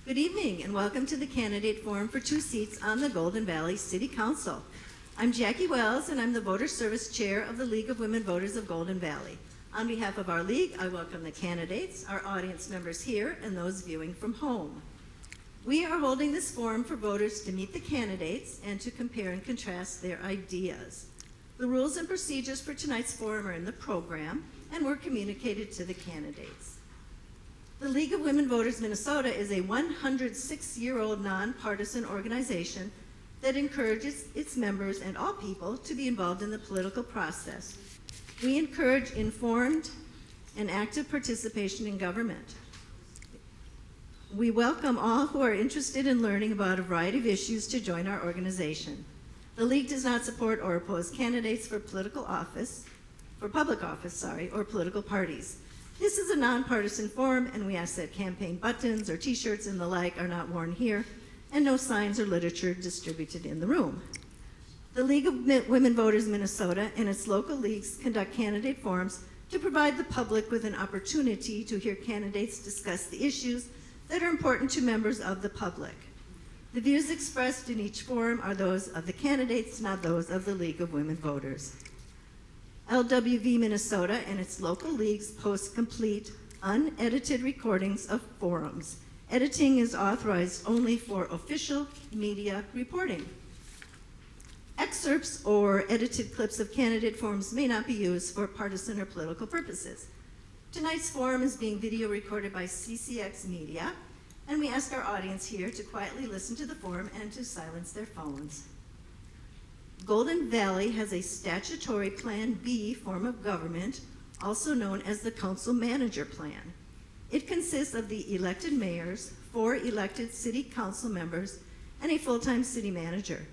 Good evening and welcome to the candidate forum for 2 seats on the Golden Valley City Council. I'm Jackie Wells and I'm the Voter Service Chair of the League of Women Voters of Golden Valley. On behalf of our league, I welcome the candidates, our audience members here, and those viewing from home. We are holding this forum for voters to meet the candidates and to compare and contrast their ideas. The rules and procedures for tonight's forum are in the program and were communicated to the candidates. The League of Women Voters Minnesota is a 106-year-old nonpartisan organization that encourages its members and all people to be involved in the political process. We encourage informed and active participation in government. We welcome all who are interested in learning about a variety of issues to join our organization. The League does not support or oppose candidates for public office, or political parties. This is a nonpartisan forum, and we ask that campaign buttons or t-shirts and the like are not worn here, and no signs or literature distributed in the room. The League of Women Voters Minnesota and its local leagues conduct candidate forums to provide the public with an opportunity to hear candidates discuss the issues that are important to members of the public. The views expressed in each forum are those of the candidates, not those of the League of Women Voters. LWV Minnesota and its local leagues post complete, unedited recordings of forums. Editing is authorized only for official media reporting. Excerpts or edited clips of candidate forums may not be used for partisan or political purposes. Tonight's forum is being video recorded by CCX Media, and we ask our audience here to quietly listen to the forum and to silence their phones. Golden Valley has a statutory Plan B form of government, also known as the Council Manager Plan. It consists of the elected mayors, 4 elected city council members, and a full-time city manager.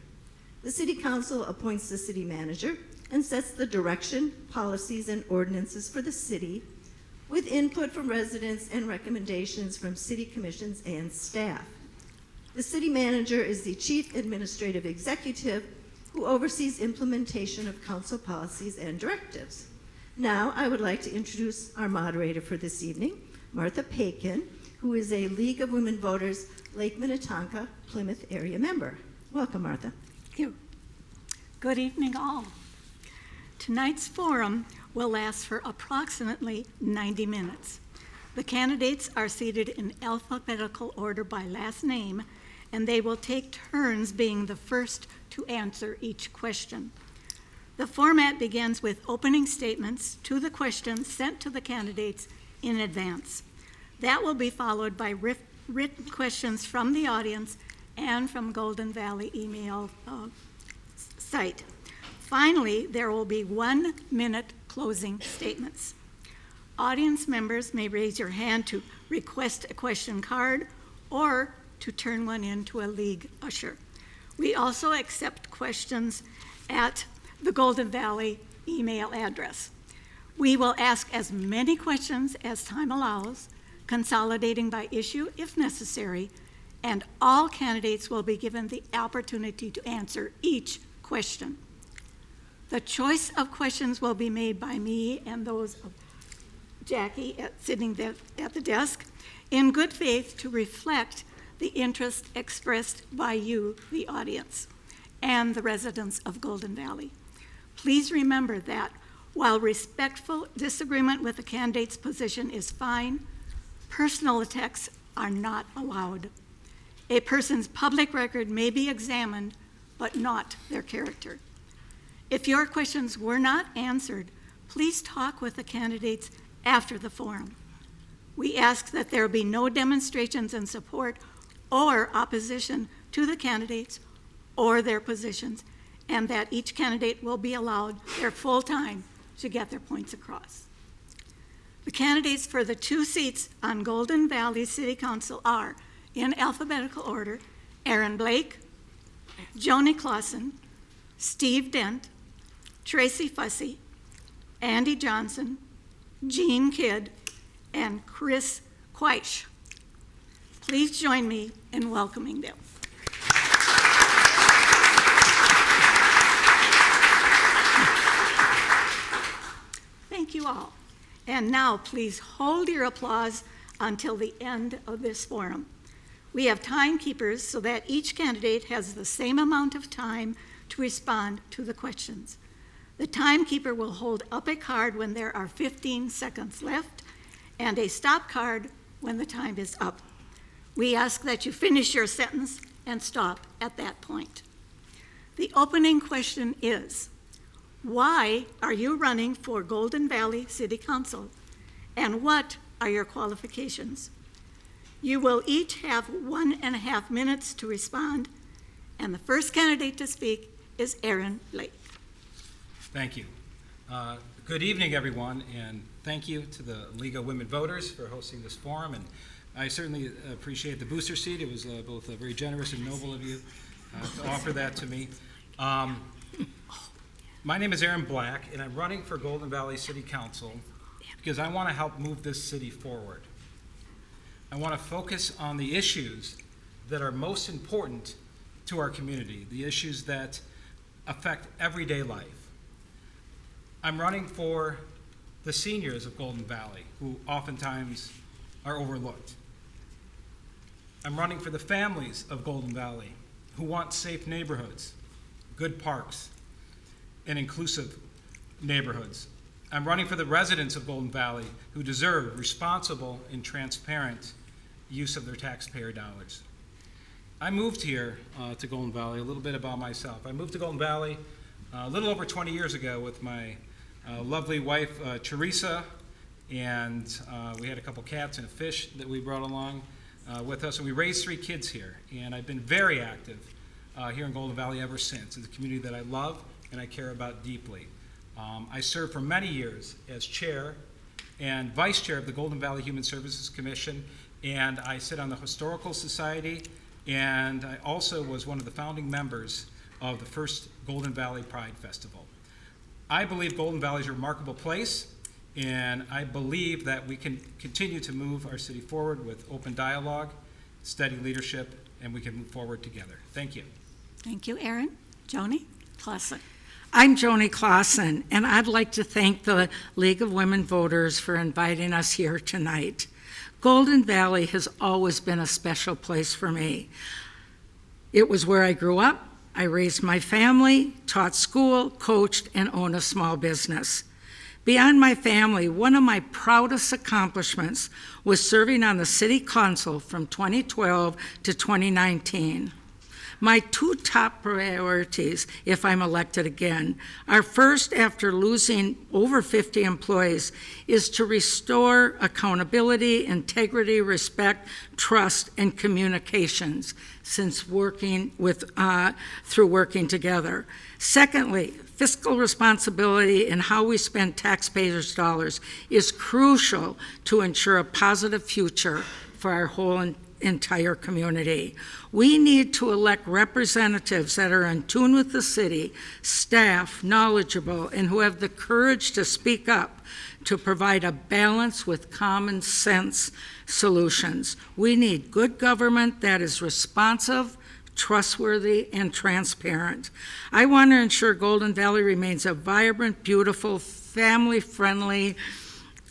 The city council appoints the city manager and sets the direction, policies, and ordinances for the city with input from residents and recommendations from city commissions and staff. The city manager is the chief administrative executive who oversees implementation of council policies and directives. Now, I would like to introduce our moderator for this evening, Martha Pakin, who is a League of Women Voters Lake Minnetonka, Plymouth area member. Welcome, Martha. Thank you. Good evening, all. Tonight's forum will last for approximately 90 minutes. The candidates are seated in alphabetical order by last name, and they will take turns being the first to answer each question. The format begins with opening statements to the questions sent to the candidates in advance. That will be followed by written questions from the audience and from Golden Valley email site. Finally, there will be 1-minute closing statements. Audience members may raise your hand to request a question card or to turn one in to a league usher. We also accept questions at the Golden Valley email address. We will ask as many questions as time allows, consolidating by issue if necessary, and all candidates will be given the opportunity to answer each question. The choice of questions will be made by me and those of Jackie sitting at the desk in good faith to reflect the interest expressed by you, the audience, and the residents of Golden Valley. Please remember that while respectful disagreement with the candidate's position is fine, personal attacks are not allowed. A person's public record may be examined, but not their character. If your questions were not answered, please talk with the candidates after the forum. We ask that there be no demonstrations in support or opposition to the candidates or their positions, and that each candidate will be allowed their full time to get their points across. The candidates for the 2 seats on Golden Valley City Council are, in alphabetical order, Aaron Blake, Joni Clausen, Steve Dent, Tracy Fussy, Andy Johnson, Jean Kidd, and Chris Quaish. Please join me in welcoming them. Thank you all. And now please hold your applause until the end of this forum. We have timekeepers so that each candidate has the same amount of time to respond to the questions. The timekeeper will hold up a card when there are 15 seconds left and a stop card when the time is up. We ask that you finish your sentence and stop at that point. The opening question is, why are you running for Golden Valley City Council? And what are your qualifications? You will each have 1.5 minutes to respond, and the first candidate to speak is Aaron Blake. Thank you. Good evening, everyone, and thank you to the League of Women Voters for hosting this forum. And I certainly appreciate the booster seat. It was both very generous and noble of you to offer that to me. My name is Aaron Black, and I'm running for Golden Valley City Council because I want to help move this city forward. I want to focus on the issues that are most important to our community, the issues that affect everyday life. I'm running for the seniors of Golden Valley, who oftentimes are overlooked. I'm running for the families of Golden Valley, who want safe neighborhoods, good parks, and inclusive neighborhoods. I'm running for the residents of Golden Valley, who deserve responsible and transparent use of their taxpayer dollars. I moved here to Golden Valley. A little bit about myself. I moved to Golden Valley a little over 20 years ago with my lovely wife, Teresa, and we had a couple cats and a fish that we brought along with us, and we raised 3 kids here. And I've been very active here in Golden Valley ever since. It's a community that I love and I care about deeply. I served for many years as chair and vice chair of the Golden Valley Human Services Commission, and I sit on the Historical Society, and I also was one of the founding members of the first Golden Valley Pride Festival. I believe Golden Valley is a remarkable place, and I believe that we can continue to move our city forward with open dialogue, steady leadership, and we can move forward together. Thank you. Thank you, Aaron. Joni Clausen. I'm Joni Clausen, and I'd like to thank the League of Women Voters for inviting us here tonight. Golden Valley has always been a special place for me. It was where I grew up. I raised my family, taught school, coached, and owned a small business. Beyond my family, one of my proudest accomplishments was serving on the City Council from 2012 to 2019. My 2 top priorities, if I'm elected again, are first, after losing over 50 employees, is to restore accountability, integrity, respect, trust, and communications since working through working together. Secondly, fiscal responsibility and how we spend taxpayers' dollars is crucial to ensure a positive future for our whole entire community. We need to elect representatives that are in tune with the city, staff, knowledgeable, and who have the courage to speak up to provide a balance with common sense solutions. We need good government that is responsive, trustworthy, and transparent. I want to ensure Golden Valley remains a vibrant, beautiful, family-friendly,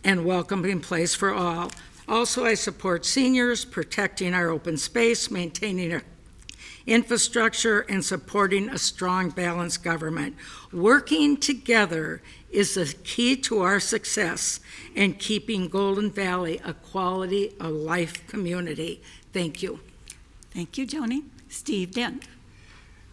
and welcoming place for all. Also, I support seniors, protecting our open space, maintaining our infrastructure, and supporting a strong, balanced government. Working together is the key to our success and keeping Golden Valley a quality of life community. Thank you. Thank you, Joni. Steve Dent.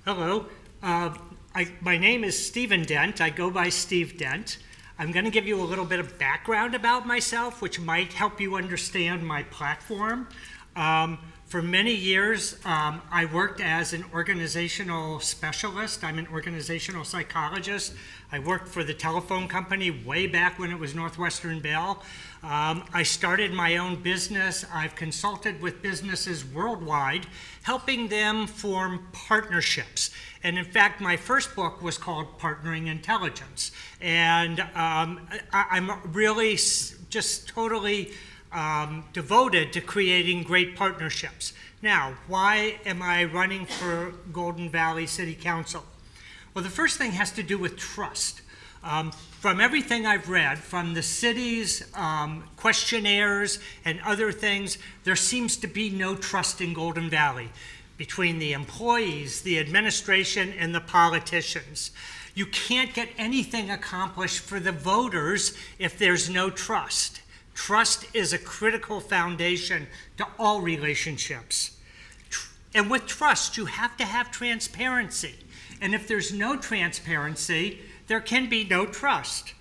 Hello. My name is Stephen Dent. I go by Steve Dent. I'm going to give you a little bit of background about myself, which might help you understand my platform. For many years, I worked as an organizational specialist. I'm an organizational psychologist. I worked for the telephone company way back when it was Northwestern Bell. I started my own business. I've consulted with businesses worldwide, helping them form partnerships. And in fact, my first book was called Partnering Intelligence. And I'm really just totally devoted to creating great partnerships. Now, why am I running for Golden Valley City Council? Well, the first thing has to do with trust. From everything I've read, from the city's questionnaires and other things, there seems to be no trust in Golden Valley between the employees, the administration, and the politicians. You can't get anything accomplished for the voters if there's no trust. Trust is a critical foundation to all relationships. And with trust, you have to have transparency. And if there's no transparency, there can be no trust.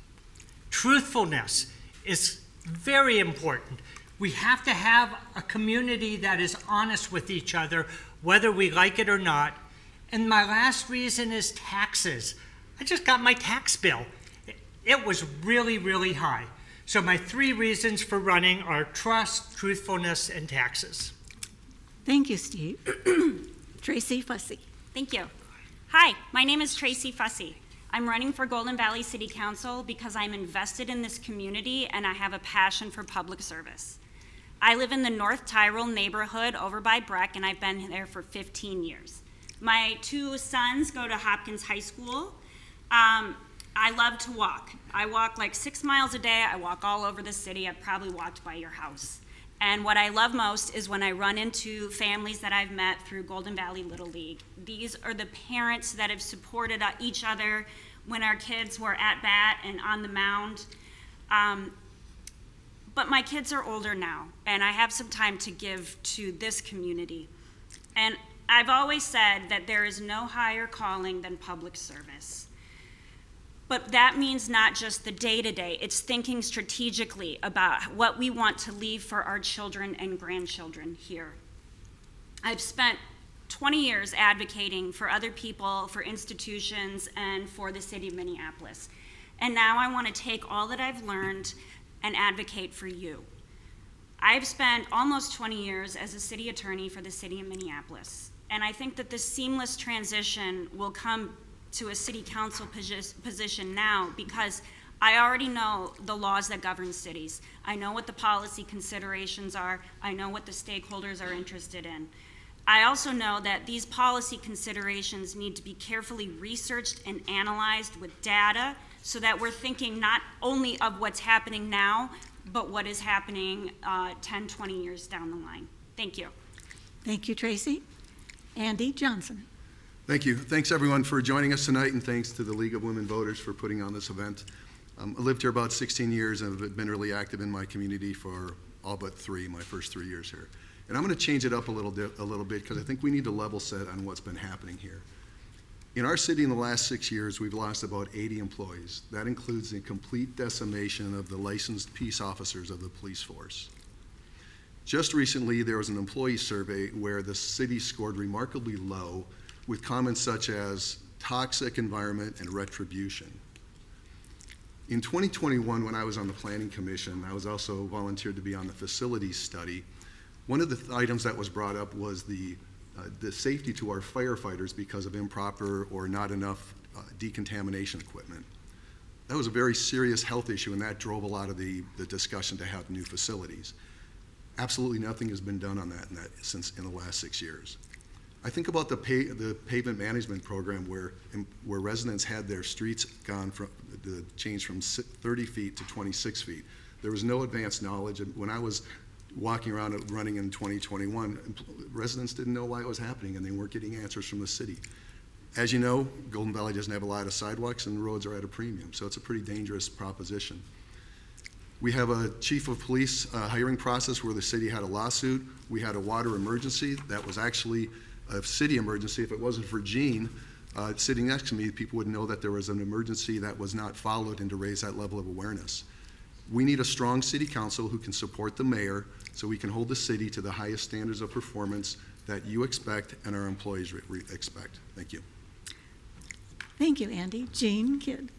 Truthfulness is very important. We have to have a community that is honest with each other, whether we like it or not. And my last reason is taxes. I just got my tax bill. It was really, really high. So my 3 reasons for running are trust, truthfulness, and taxes. Thank you, Steve. Tracy Fussy. Thank you. Hi, my name is Tracy Fussy. I'm running for Golden Valley City Council because I'm invested in this community and I have a passion for public service. I live in the North Tyrol neighborhood over by Breck, and I've been there for 15 years. My 2 sons go to Hopkins High School. I love to walk. I walk like 6 miles a day. I walk all over the city. I've probably walked by your house. And what I love most is when I run into families that I've met through Golden Valley Little League. These are the parents that have supported each other when our kids were at bat and on the mound. But my kids are older now, and I have some time to give to this community. And I've always said that there is no higher calling than public service. But that means not just the day-to-day, it's thinking strategically about what we want to leave for our children and grandchildren here. I've spent 20 years advocating for other people, for institutions, and for the city of Minneapolis. And now I want to take all that I've learned and advocate for you. I've spent almost 20 years as a city attorney for the city of Minneapolis. And I think that this seamless transition will come to a city council position now because I already know the laws that govern cities. I know what the policy considerations are. I know what the stakeholders are interested in. I also know that these policy considerations need to be carefully researched and analyzed with data so that we're thinking not only of what's happening now, but what is happening 10, 20 years down the line. Thank you. Thank you, Tracy. Andy Johnson. Thank you. Thanks, everyone, for joining us tonight, and thanks to the League of Women Voters for putting on this event. I lived here about 16 years and have been really active in my community for all but 3, my first 3 years here. And I'm going to change it up a little bit because I think we need to level set on what's been happening here. In our city in the last 6 years, we've lost about 80 employees. That includes the complete decimation of the licensed peace officers of the police force. Just recently, there was an employee survey where the city scored remarkably low with comments such as toxic environment and retribution. In 2021, when I was on the Planning Commission, I was also volunteered to be on the facilities study. One of the items that was brought up was the safety to our firefighters because of improper or not enough decontamination equipment. That was a very serious health issue, and that drove a lot of the discussion to have new facilities. Absolutely nothing has been done on that since in the last 6 years. I think about the pavement management program where residents had their streets changed from 30 feet to 26 feet. There was no advanced knowledge, and when I was walking around running in 2021, residents didn't know why it was happening, and they weren't getting answers from the city. As you know, Golden Valley doesn't have a lot of sidewalks, and the roads are at a premium, so it's a pretty dangerous proposition. We have a chief of police hiring process where the city had a lawsuit. We had a water emergency that was actually a city emergency. If it wasn't for Jean sitting next to me, people would know that there was an emergency that was not followed, and to raise that level of awareness. We need a strong city council who can support the mayor so we can hold the city to the highest standards of performance that you expect and our employees expect. Thank you. Thank you, Andy. Jean Kidd.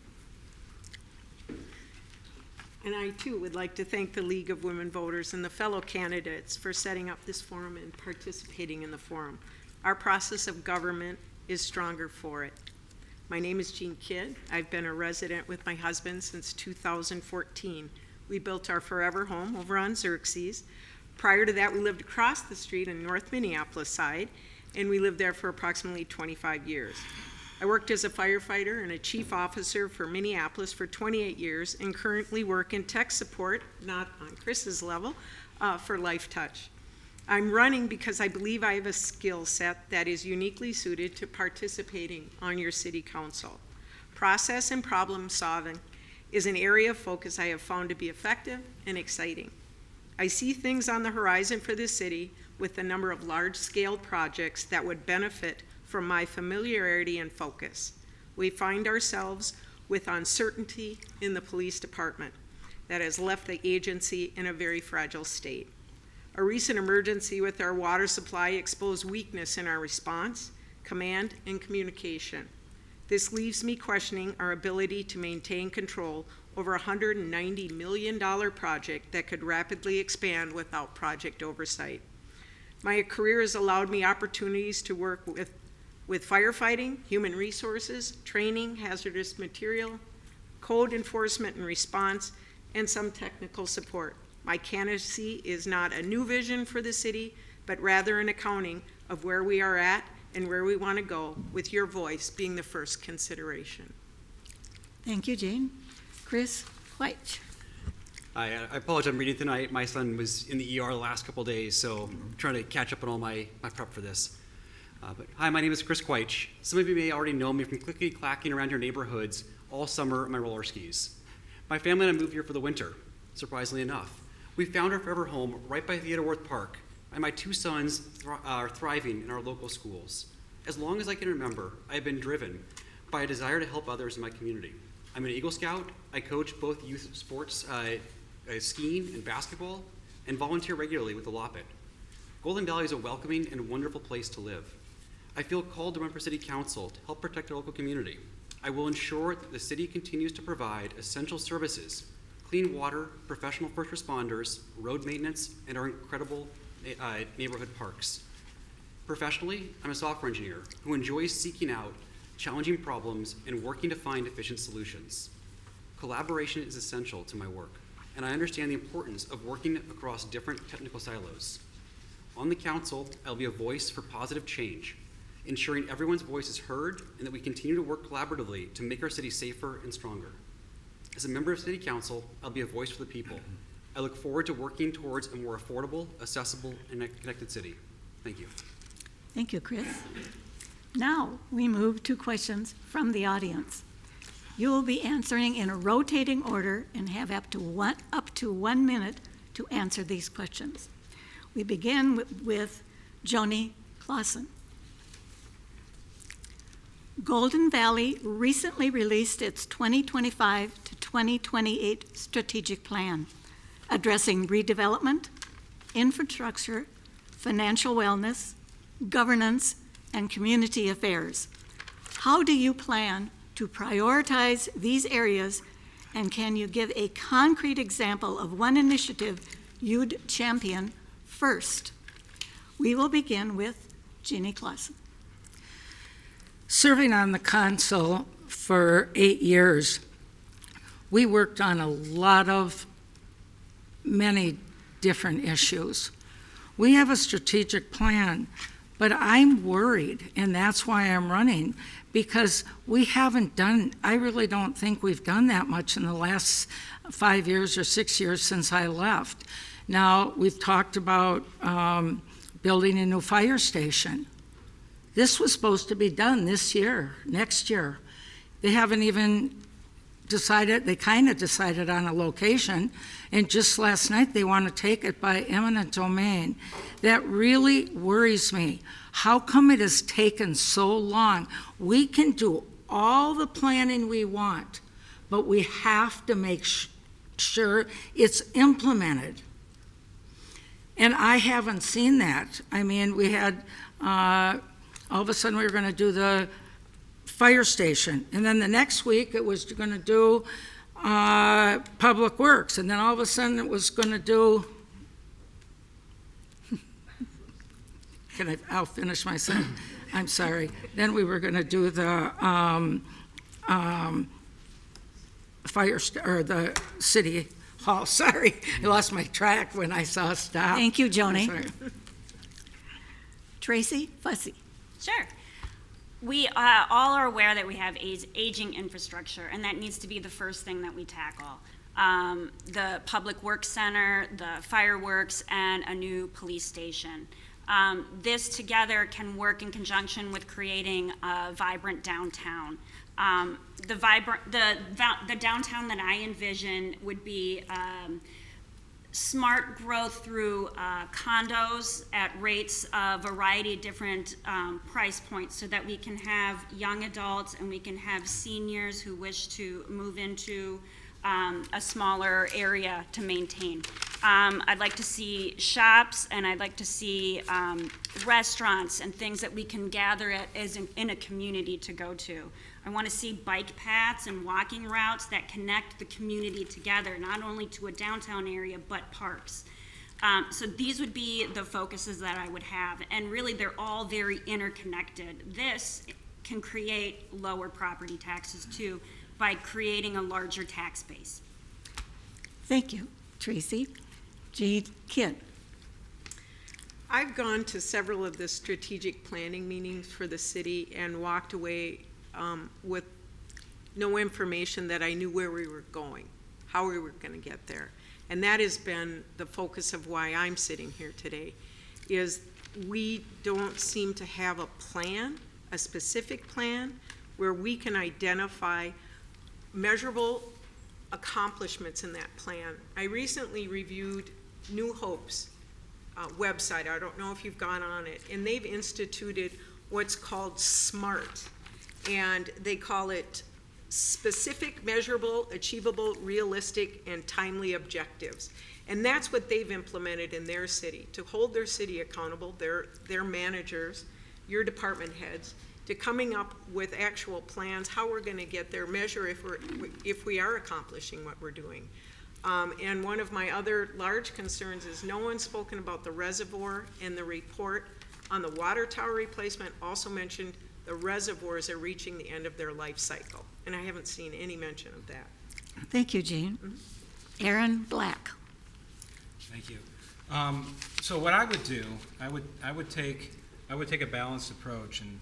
And I, too, would like to thank the League of Women Voters and the fellow candidates for setting up this forum and participating in the forum. Our process of government is stronger for it. My name is Jean Kidd. I've been a resident with my husband since 2014. We built our forever home over on Xerxes. Prior to that, we lived across the street in North Minneapolis side, and we lived there for approximately 25 years. I worked as a firefighter and a chief officer for Minneapolis for 28 years and currently work in tech support, not on Chris's level, for Life Touch. I'm running because I believe I have a skill set that is uniquely suited to participating on your city council. Process and problem solving is an area of focus I have found to be effective and exciting. I see things on the horizon for this city with the number of large-scale projects that would benefit from my familiarity and focus. We find ourselves with uncertainty in the police department that has left the agency in a very fragile state. A recent emergency with our water supply exposed weakness in our response, command, and communication. This leaves me questioning our ability to maintain control over a $190 million project that could rapidly expand without project oversight. My career has allowed me opportunities to work with firefighting, human resources, training, hazardous material, code enforcement and response, and some technical support. My candidacy is not a new vision for the city, but rather an accounting of where we are at and where we want to go, with your voice being the first consideration. Thank you, Jane. Chris White. I apologize, I'm reading tonight. My son was in the ER the last couple days, so I'm trying to catch up on all my prep for this. But hi, my name is Chris Quaich. Some of you may already know me from clickety-clacking around your neighborhoods all summer on my roller skis. My family and I moved here for the winter, surprisingly enough. We found our forever home right by Theodore Worth Park, and my two sons are thriving in our local schools. As long as I can remember, I have been driven by a desire to help others in my community. I'm an Eagle Scout. I coach both youth sports, skiing and basketball, and volunteer regularly with the Loppet. Golden Valley is a welcoming and wonderful place to live. I feel called to run for City Council to help protect our local community. I will ensure that the city continues to provide essential services, clean water, professional first responders, road maintenance, and our incredible neighborhood parks. Professionally, I'm a software engineer who enjoys seeking out challenging problems and working to find efficient solutions. Collaboration is essential to my work, and I understand the importance of working across different technical silos. On the council, I'll be a voice for positive change, ensuring everyone's voice is heard and that we continue to work collaboratively to make our city safer and stronger. As a member of City Council, I'll be a voice for the people. I look forward to working towards a more affordable, accessible, and connected city. Thank you. Thank you, Chris. Now we move to questions from the audience. You will be answering in a rotating order and have up to 1 minute to answer these questions. We begin with Joni Clausen. Golden Valley recently released its 2025 to 2028 strategic plan, addressing redevelopment, infrastructure, financial wellness, governance, and community affairs. How do you plan to prioritize these areas, and can you give a concrete example of one initiative you'd champion first? We will begin with Jeannie Clausen. Serving on the council for 8 years, we worked on many different issues. We have a strategic plan, but I'm worried, and that's why I'm running, because I really don't think we've done that much in the last 5 years or 6 years since I left. Now, we've talked about building a new fire station. This was supposed to be done this year, next year. They haven't even decided, they kind of decided on a location, and just last night they want to take it by eminent domain. That really worries me. How come it has taken so long? We can do all the planning we want, but we have to make sure it's implemented. And I haven't seen that. I mean, we had, all of a sudden we were going to do the fire station, and then the next week it was going to do public works, and then all of a sudden it was going to do, I'll finish my sentence. I'm sorry. Then we were going to do the the city hall. Sorry, I lost my track when I saw stop. Thank you, Joni. I'm sorry. Tracy Fussy. Sure. We all are aware that we have aging infrastructure, and that needs to be the first thing that we tackle. The Public Works Center, the fireworks, and a new police station. This together can work in conjunction with creating a vibrant downtown. The downtown that I envision would be smart growth through condos at rates of a variety of different price points, so that we can have young adults and we can have seniors who wish to move into a smaller area to maintain. I'd like to see shops, and I'd like to see restaurants and things that we can gather at as in a community to go to. I want to see bike paths and walking routes that connect the community together, not only to a downtown area, but parks. So these would be the focuses that I would have, and really they're all very interconnected. This can create lower property taxes too, by creating a larger tax base. Thank you, Tracy. Jade Kidd. I've gone to several of the strategic planning meetings for the city and walked away with no information that I knew where we were going, how we were going to get there. And that has been the focus of why I'm sitting here today, is we don't seem to have a plan, a specific plan, where we can identify measurable accomplishments in that plan. I recently reviewed New Hope's website. I don't know if you've gone on it, and they've instituted what's called SMART, and they call it specific, measurable, achievable, realistic, and timely objectives. And that's what they've implemented in their city, to hold their city accountable, their managers, your department heads, to coming up with actual plans, how we're going to get there, measure if we are accomplishing what we're doing. And one of my other large concerns is no one's spoken about the reservoir, and the report on the water tower replacement also mentioned the reservoirs are reaching the end of their life cycle. And I haven't seen any mention of that. Thank you, Jean. Aaron Black. Thank you. So what I would do, I would take a balanced approach, and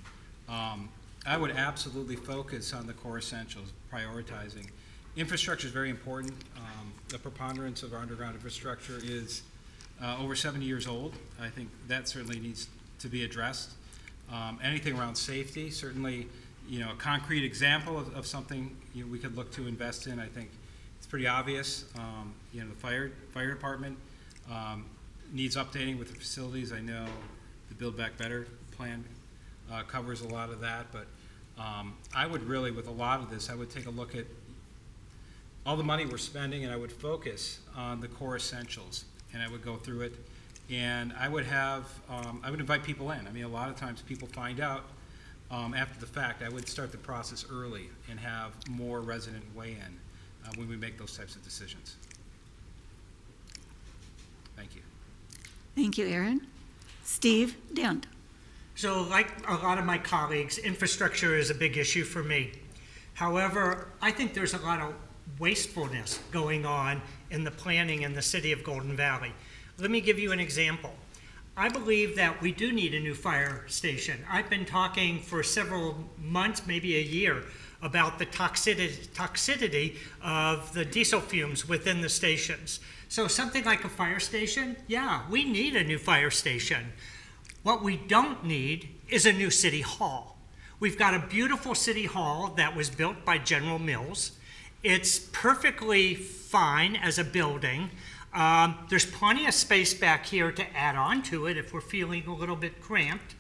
I would absolutely focus on the core essentials, prioritizing. Infrastructure is very important. The preponderance of our underground infrastructure is over 70 years old. I think that certainly needs to be addressed. Anything around safety, certainly, a concrete example of something we could look to invest in. I think it's pretty obvious. The fire department needs updating with the facilities. I know the Build Back Better plan covers a lot of that, but I would really, with a lot of this, I would take a look at all the money we're spending, and I would focus on the core essentials, and I would go through it, and I would invite people in. I mean, a lot of times people find out after the fact. I would start the process early and have more resident weigh in when we make those types of decisions. Thank you. Thank you, Aaron. Steve Dent. So like a lot of my colleagues, infrastructure is a big issue for me. However, I think there's a lot of wastefulness going on in the planning in the city of Golden Valley. Let me give you an example. I believe that we do need a new fire station. I've been talking for several months, maybe a year, about the toxicity of the diesel fumes within the stations. So something like a fire station, yeah, we need a new fire station. What we don't need is a new city hall. We've got a beautiful city hall that was built by General Mills. It's perfectly fine as a building. There's plenty of space back here to add on to it if we're feeling a little bit cramped.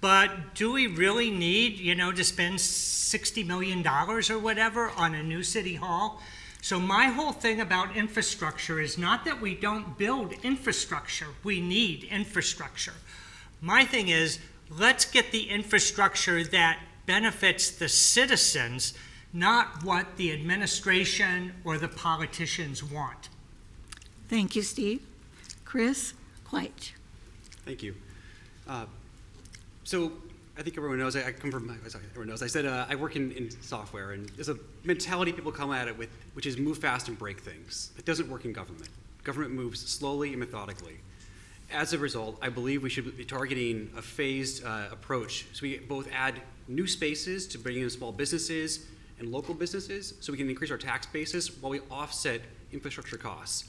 But do we really need, to spend $60 million or whatever on a new city hall? So my whole thing about infrastructure is not that we don't build infrastructure. We need infrastructure. My thing is, let's get the infrastructure that benefits the citizens, not what the administration or the politicians want. Thank you, Steve. Chris Quaich. Thank you. So I think everyone knows, everyone knows, I said I work in software, and there's a mentality people come at it with, which is move fast and break things. It doesn't work in government. Government moves slowly and methodically. As a result, I believe we should be targeting a phased approach, so we both add new spaces to bring in small businesses and local businesses so we can increase our tax basis while we offset infrastructure costs,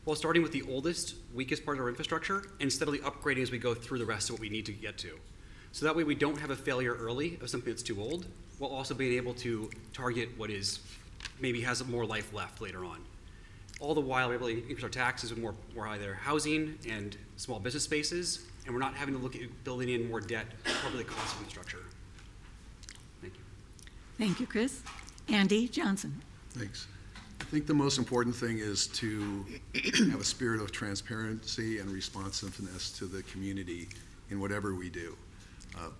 while starting with the oldest, weakest part of our infrastructure and steadily upgrading as we go through the rest of what we need to get to. So that way we don't have a failure early of something that's too old, while also being able to target what is maybe has more life left later on. All the while we're able to increase our taxes with more either housing and small business spaces, and we're not having to look at building in more debt to cover the cost of infrastructure. Thank you. Thank you, Chris. Andy Johnson. Thanks. I think the most important thing is to have a spirit of transparency and responsiveness to the community in whatever we do.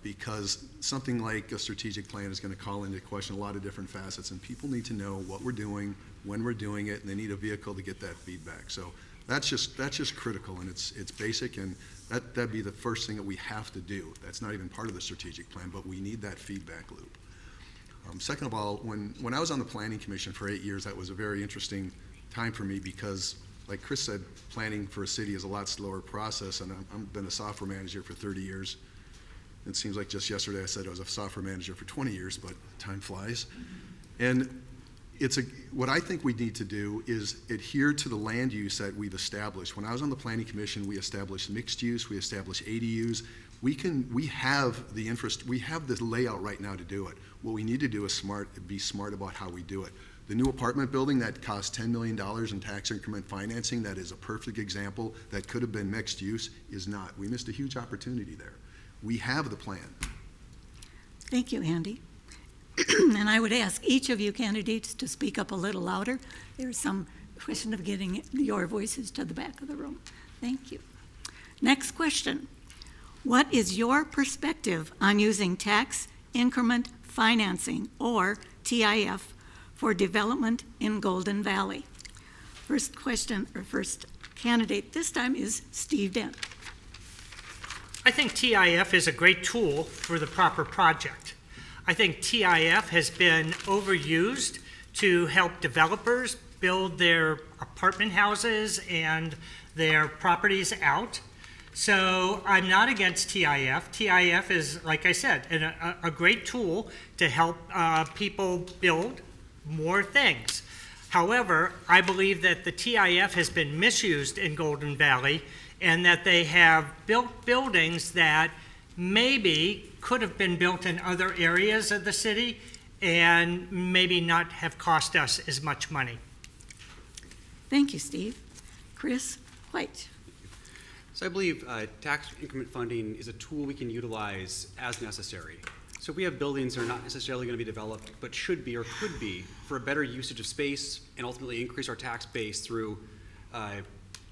Because something like a strategic plan is going to call into question a lot of different facets, and people need to know what we're doing, when we're doing it, and they need a vehicle to get that feedback. So that's just critical, and it's basic, and that'd be the first thing that we have to do. That's not even part of the strategic plan, but we need that feedback loop. Second of all, when I was on the Planning Commission for 8 years, that was a very interesting time for me because, like Chris said, planning for a city is a lot slower process, and I've been a software manager for 30 years. It seems like just yesterday I said I was a software manager for 20 years, but time flies. And what I think we need to do is adhere to the land use that we've established. When I was on the Planning Commission, we established mixed use, we established ADUs. We have the layout right now to do it. What we need to do is be smart about how we do it. The new apartment building that cost $10 million in tax increment financing, that is a perfect example, that could have been mixed use, is not. We missed a huge opportunity there. We have the plan. Thank you, Andy. And I would ask each of you candidates to speak up a little louder. There's some question of getting your voices to the back of the room. Thank you. Next question. What is your perspective on using tax increment financing, or TIF, for development in Golden Valley? First candidate this time is Steve Dent. I think TIF is a great tool for the proper project. I think TIF has been overused to help developers build their apartment houses and their properties out. So I'm not against TIF. TIF is, like I said, a great tool to help people build more things. However, I believe that the TIF has been misused in Golden Valley, and that they have built buildings that maybe could have been built in other areas of the city and maybe not have cost us as much money. Thank you, Steve. Chris White. So I believe tax increment funding is a tool we can utilize as necessary. So if we have buildings that are not necessarily going to be developed, but should be or could be for a better usage of space and ultimately increase our tax base through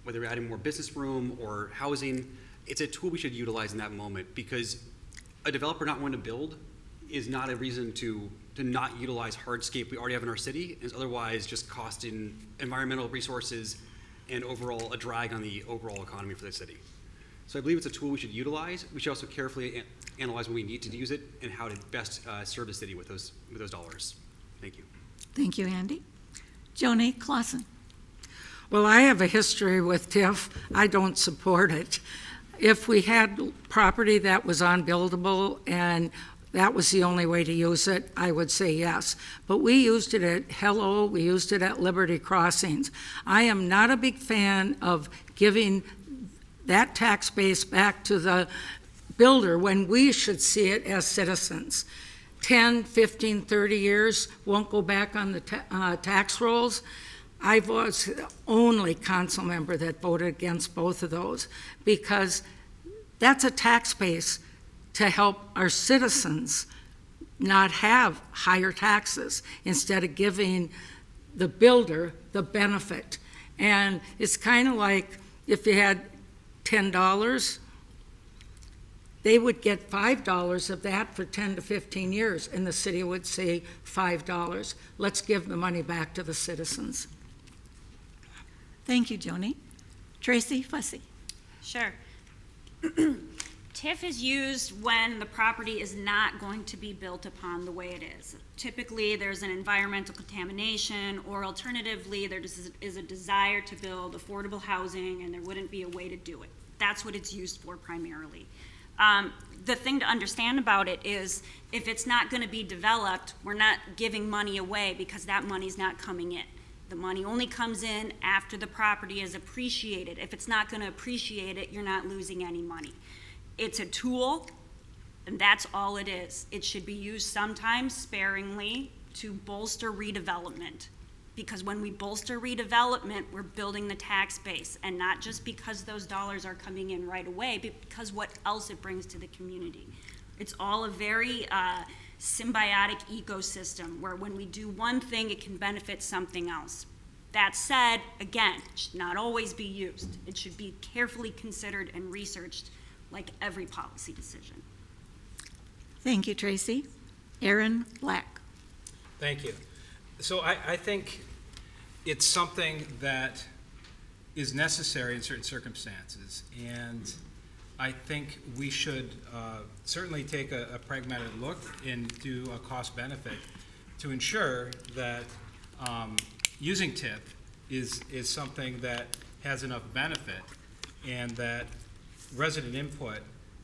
whether we're adding more business room or housing, it's a tool we should utilize in that moment, because a developer not wanting to build is not a reason to not utilize hardscape we already have in our city. It's otherwise just costing environmental resources and overall a drag on the overall economy for the city. So I believe it's a tool we should utilize. We should also carefully analyze when we need to use it and how to best serve the city with those dollars. Thank you. Thank you, Andy. Joni Clausen. Well, I have a history with TIF. I don't support it. If we had property that was unbuildable and that was the only way to use it, I would say yes. But we used it at Hello, we used it at Liberty Crossings. I am not a big fan of giving that tax base back to the builder when we should see it as citizens. 10, 15, 30 years won't go back on the tax rolls. I was the only council member that voted against both of those, because that's a tax base to help our citizens not have higher taxes instead of giving the builder the benefit. And it's kind of like if you had $10, they would get $5 of that for 10 to 15 years, and the city would say $5. Let's give the money back to the citizens. Thank you, Joni. Tracy Fussy. Sure. TIF is used when the property is not going to be built upon the way it is. Typically, there's an environmental contamination, or alternatively, there is a desire to build affordable housing and there wouldn't be a way to do it. That's what it's used for primarily. The thing to understand about it is if it's not going to be developed, we're not giving money away because that money's not coming in. The money only comes in after the property is appreciated. If it's not going to appreciate it, you're not losing any money. It's a tool, and that's all it is. It should be used sometimes sparingly to bolster redevelopment. Because when we bolster redevelopment, we're building the tax base, and not just because those dollars are coming in right away, but because what else it brings to the community. It's all a very symbiotic ecosystem where when we do one thing, it can benefit something else. That said, again, it should not always be used. It should be carefully considered and researched like every policy decision. Thank you, Tracy. Aaron Black. Thank you. So I think it's something that is necessary in certain circumstances, and I think we should certainly take a pragmatic look and do a cost benefit to ensure that using TIF is something that has enough benefit, and that resident input,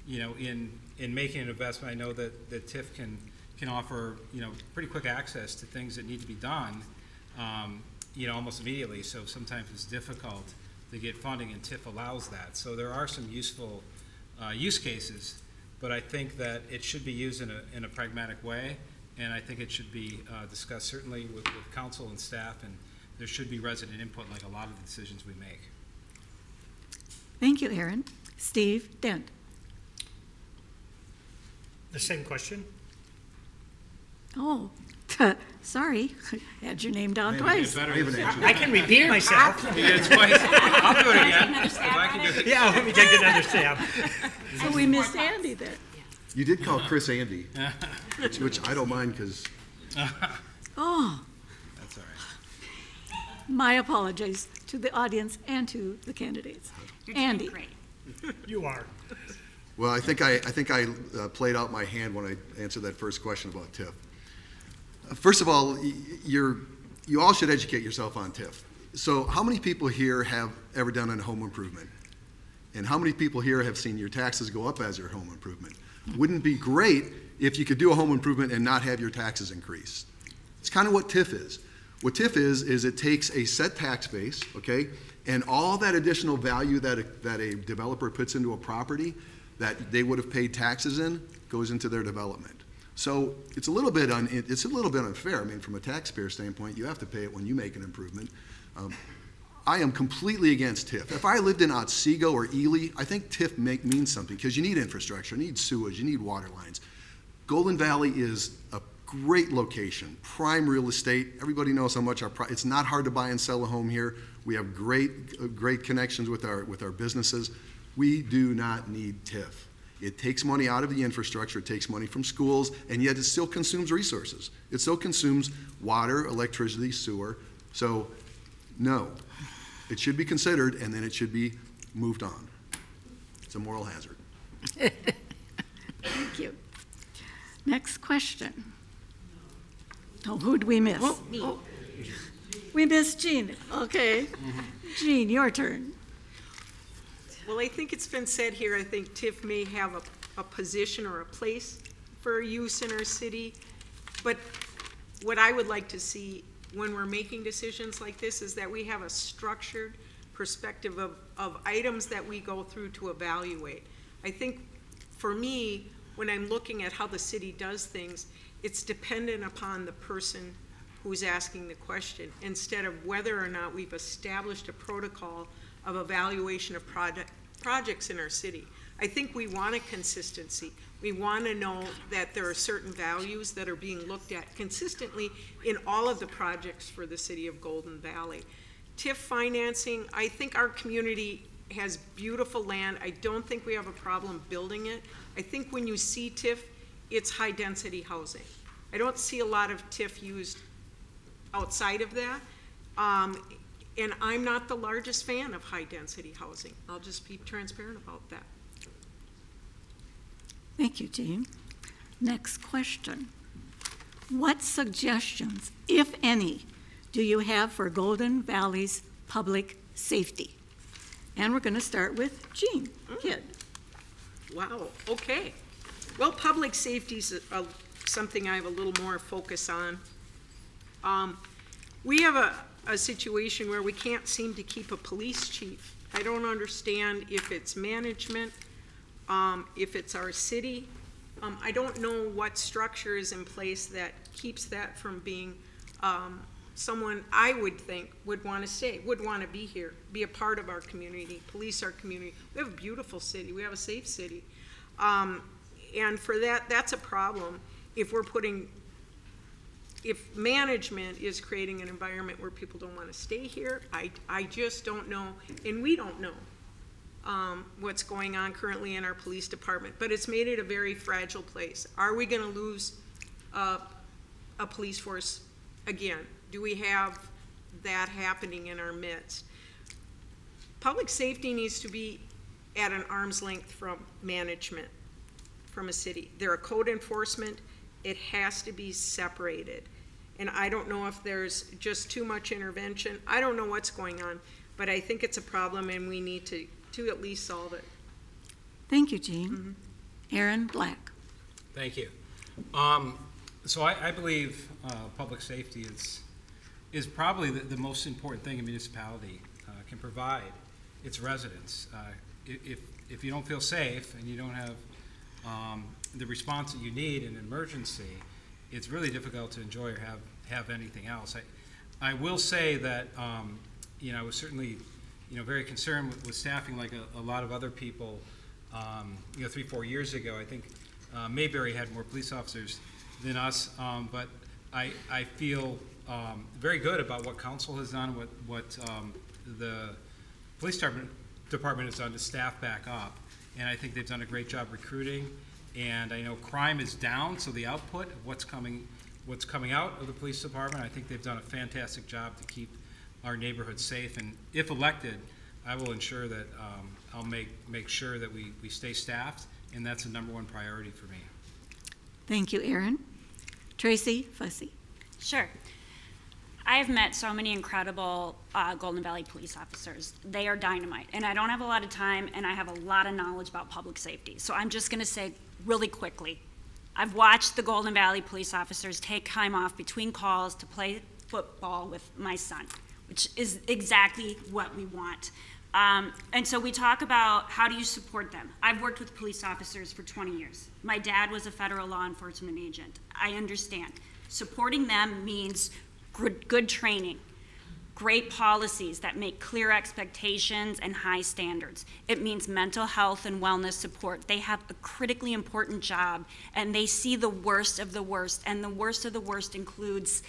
in making an investment. I know that TIF can offer, pretty quick access to things that need to be done, almost immediately. So sometimes it's difficult to get funding, and TIF allows that. So there are some useful use cases, but I think that it should be used in a pragmatic way, and I think it should be discussed certainly with council and staff, and there should be resident input like a lot of the decisions we make. Thank you, Aaron. Steve Dent. The same question? Oh, sorry, had your name down twice. I can repeat myself. It's twice. I'll do it again. If I can do it. Yeah, let me take another stab. So we missed Andy then. You did call Chris Andy, which I don't mind because Oh, That's all right. my apologies to the audience and to the candidates. You're doing Andy. great. You are. Well, I think I played out my hand when I answered that first question about TIF. First of all, you all should educate yourself on TIF. So how many people here have ever done a home improvement? And how many people here have seen your taxes go up as your home improvement? Wouldn't it be great if you could do a home improvement and not have your taxes increase? It's kind of what TIF is. What TIF is it takes a set tax base, okay, and all that additional value that a developer puts into a property that they would have paid taxes in goes into their development. So it's a little bit unfair. I mean, from a taxpayer standpoint, you have to pay it when you make an improvement. I am completely against TIF. If I lived in Otsego or Ely, I think TIF means something because you need infrastructure, you need sewage, you need water lines. Golden Valley is a great location, prime real estate. Everybody knows how much it's not hard to buy and sell a home here. We have great connections with our businesses. We do not need TIF. It takes money out of the infrastructure, it takes money from schools, and yet it still consumes resources. It still consumes water, electricity, sewer. So, no. It should be considered, and then it should be moved on. It's a moral hazard. Thank you. Next question. Oh, who'd we miss? Oh. We missed Jean. Okay. Jean, your turn. Well, I think it's been said here, I think TIF may have a position or a place for use in our city, but what I would like to see when we're making decisions like this is that we have a structured perspective of items that we go through to evaluate. I think for me, when I'm looking at how the city does things, it's dependent upon the person who's asking the question instead of whether or not we've established a protocol of evaluation of projects in our city. I think we want a consistency. We want to know that there are certain values that are being looked at consistently in all of the projects for the city of Golden Valley. TIF financing, I think our community has beautiful land. I don't think we have a problem building it. I think when you see TIF, it's high-density housing. I don't see a lot of TIF used outside of that. And I'm not the largest fan of high-density housing. I'll just be transparent about that. Thank you, Jean. Next question. What suggestions, if any, do you have for Golden Valley's public safety? And we're going to start with Jean Kidd. Wow, okay. Well, public safety is something I have a little more focus on. We have a situation where we can't seem to keep a police chief. I don't understand if it's management, if it's our city. I don't know what structure is in place that keeps that from being someone I would think would want to stay, would want to be here, be a part of our community, police our community. We have a beautiful city. We have a safe city. And for that, that's a problem if if management is creating an environment where people don't want to stay here. I just don't know, and we don't know what's going on currently in our police department, but it's made it a very fragile place. Are we going to lose a police force again? Do we have that happening in our midst? Public safety needs to be at an arm's length from management, from a city. They're a code enforcement. It has to be separated. And I don't know if there's just too much intervention. I don't know what's going on, but I think it's a problem and we need to at least solve it. Thank you, Jean. Aaron Black. Thank you. So I believe public safety is probably the most important thing a municipality can provide its residents. If you don't feel safe and you don't have the response that you need in an emergency, it's really difficult to enjoy or have anything else. I will say that I was certainly very concerned with staffing, like a lot of other people. 3-4 years ago, I think Mayberry had more police officers than us, but I feel very good about what council has done, what the police department has done to staff back up, and I think they've done a great job recruiting. And I know crime is down, so the output of what's coming out of the police department, I think they've done a fantastic job to keep our neighborhoods safe. And if elected, I will ensure that I'll make sure that we stay staffed, and that's the #1 priority for me. Thank you, Aaron. Tracy Fussy. Sure. I have met so many incredible Golden Valley police officers. They are dynamite, and I don't have a lot of time, and I have a lot of knowledge about public safety. So I'm just going to say really quickly, I've watched the Golden Valley police officers take time off between calls to play football with my son, which is exactly what we want. And so we talk about how do you support them. I've worked with police officers for 20 years. My dad was a federal law enforcement agent. I understand. Supporting them means good training, great policies that make clear expectations and high standards. It means mental health and wellness support. They have a critically important job, and they see the worst of the worst, and the worst of the worst includes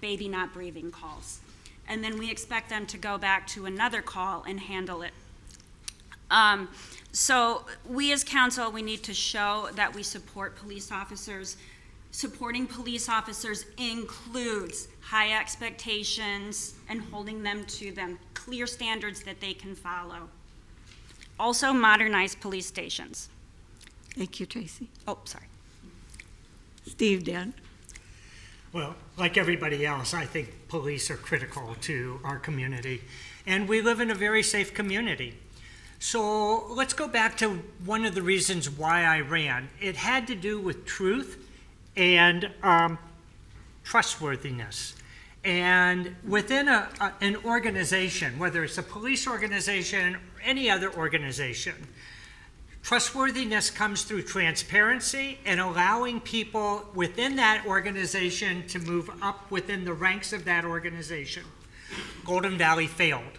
baby not breathing calls. And then we expect them to go back to another call and handle it. So we as council, we need to show that we support police officers. Supporting police officers includes high expectations and holding them to them, clear standards that they can follow. Also modernize police stations. Thank you, Tracy. Oh, sorry. Steve Dent. Well, like everybody else, I think police are critical to our community, and we live in a very safe community. So let's go back to one of the reasons why I ran. It had to do with truth and trustworthiness. And within an organization, whether it's a police organization or any other organization, trustworthiness comes through transparency and allowing people within that organization to move up within the ranks of that organization. Golden Valley failed.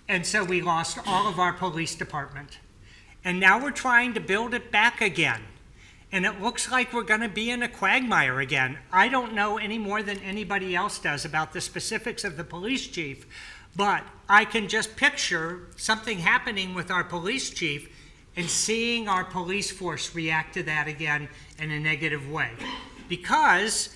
And so we lost all of our police department. And now we're trying to build it back again. And it looks like we're going to be in a quagmire again. I don't know any more than anybody else does about the specifics of the police chief, but I can just picture something happening with our police chief and seeing our police force react to that again in a negative way. Because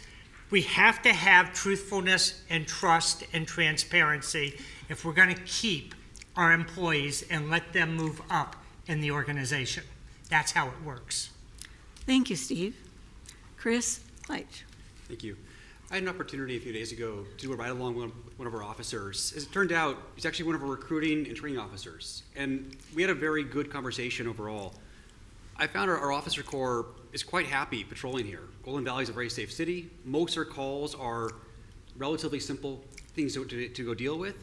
we have to have truthfulness and trust and transparency if we're going to keep our employees and let them move up in the organization. That's how it works. Thank you, Steve. Chris Leitch. Thank you. I had an opportunity a few days ago to do a ride-along with one of our officers. As it turned out, he's actually one of our recruiting and training officers. And we had a very good conversation overall. I found our officer corps is quite happy patrolling here. Golden Valley is a very safe city. Most of our calls are relatively simple things to go deal with.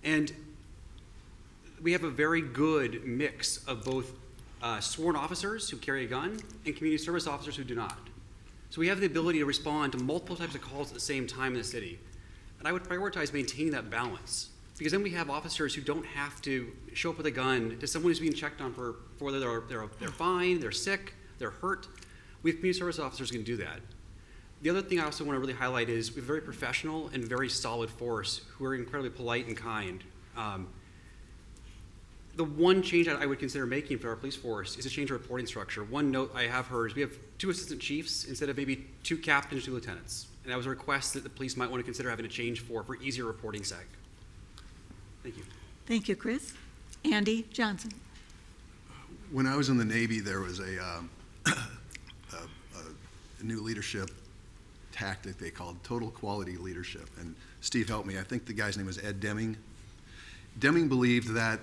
And we have a very good mix of both sworn officers who carry a gun and community service officers who do not. So we have the ability to respond to multiple types of calls at the same time in the city. And I would prioritize maintaining that balance, because then we have officers who don't have to show up with a gun to someone who's being checked on for whether they're fine, they're sick, they're hurt. We have community service officers who can do that. The other thing I also want to really highlight is we have a very professional and very solid force who are incredibly polite and kind. The one change I would consider making for our police force is a change of reporting structure. One note I have heard is we have 2 assistant chiefs instead of maybe 2 captains, 2 lieutenants. And that was a request that the police might want to consider having a change for easier reporting sake. Thank you. Thank you, Chris. Andy Johnson. When I was in the Navy, there was a new leadership tactic they called total quality leadership. And Steve helped me. I think the guy's name was Ed Deming. Deming believed that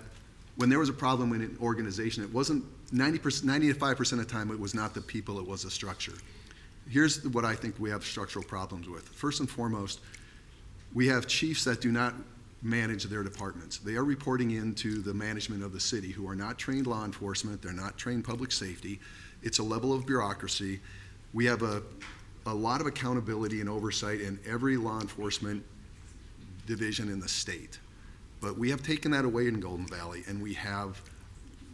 when there was a problem in an organization, it wasn't 95% of the time it was not the people, it was the structure. Here's what I think we have structural problems with. First and foremost, we have chiefs that do not manage their departments. They are reporting into the management of the city who are not trained law enforcement, they're not trained public safety. It's a level of bureaucracy. We have a lot of accountability and oversight in every law enforcement division in the state. But we have taken that away in Golden Valley, and we have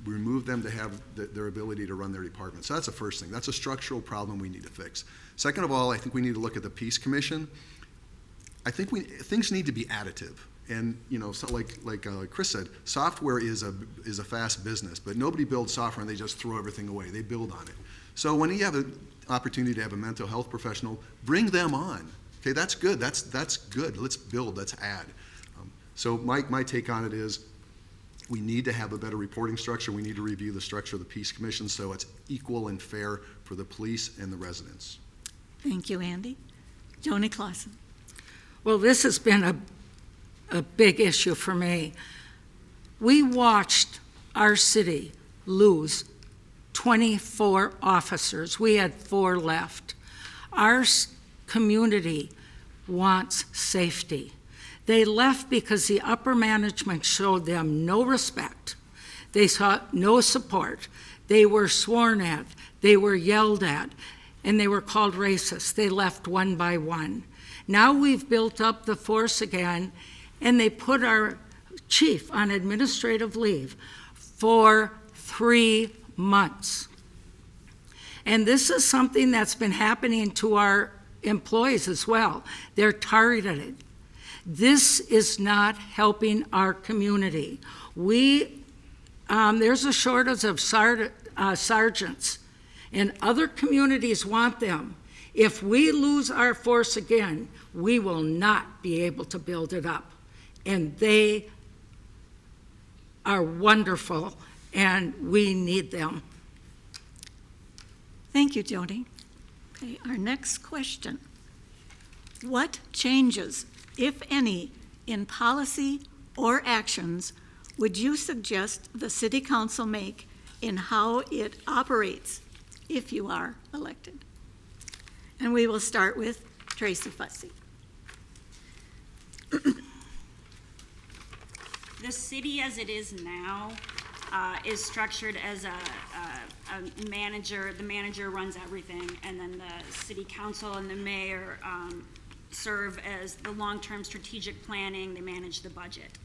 removed them to have their ability to run their department. So that's the first thing. That's a structural problem we need to fix. Second of all, I think we need to look at the Peace Commission. I think things need to be additive. And so like Chris said, software is a fast business, but nobody builds software and they just throw everything away. They build on it. So when you have an opportunity to have a mental health professional, bring them on. Okay, that's good. That's good. Let's build. Let's add. So my take on it is we need to have a better reporting structure. We need to review the structure of the Peace Commission so it's equal and fair for the police and the residents. Thank you, Andy. Joni Clausen. Well, this has been a big issue for me. We watched our city lose 24 officers. We had 4 left. Our community wants safety. They left because the upper management showed them no respect. They saw no support. They were sworn at. They were yelled at. And they were called racist. They left one by one. Now we've built up the force again, and they put our chief on administrative leave for 3 months. And this is something that's been happening to our employees as well. They're targeted. This is not helping our community. There's a shortage of sergeants, and other communities want them. If we lose our force again, we will not be able to build it up. And they are wonderful, and we need them. Thank you, Joni. Okay, our next question. What changes, if any, in policy or actions would you suggest the City Council make in how it operates if you are elected? And we will start with Tracy Fussy. The city as it is now is structured as a manager. The manager runs everything, and then the city council and the mayor serve as the long-term strategic planning. They manage the budget.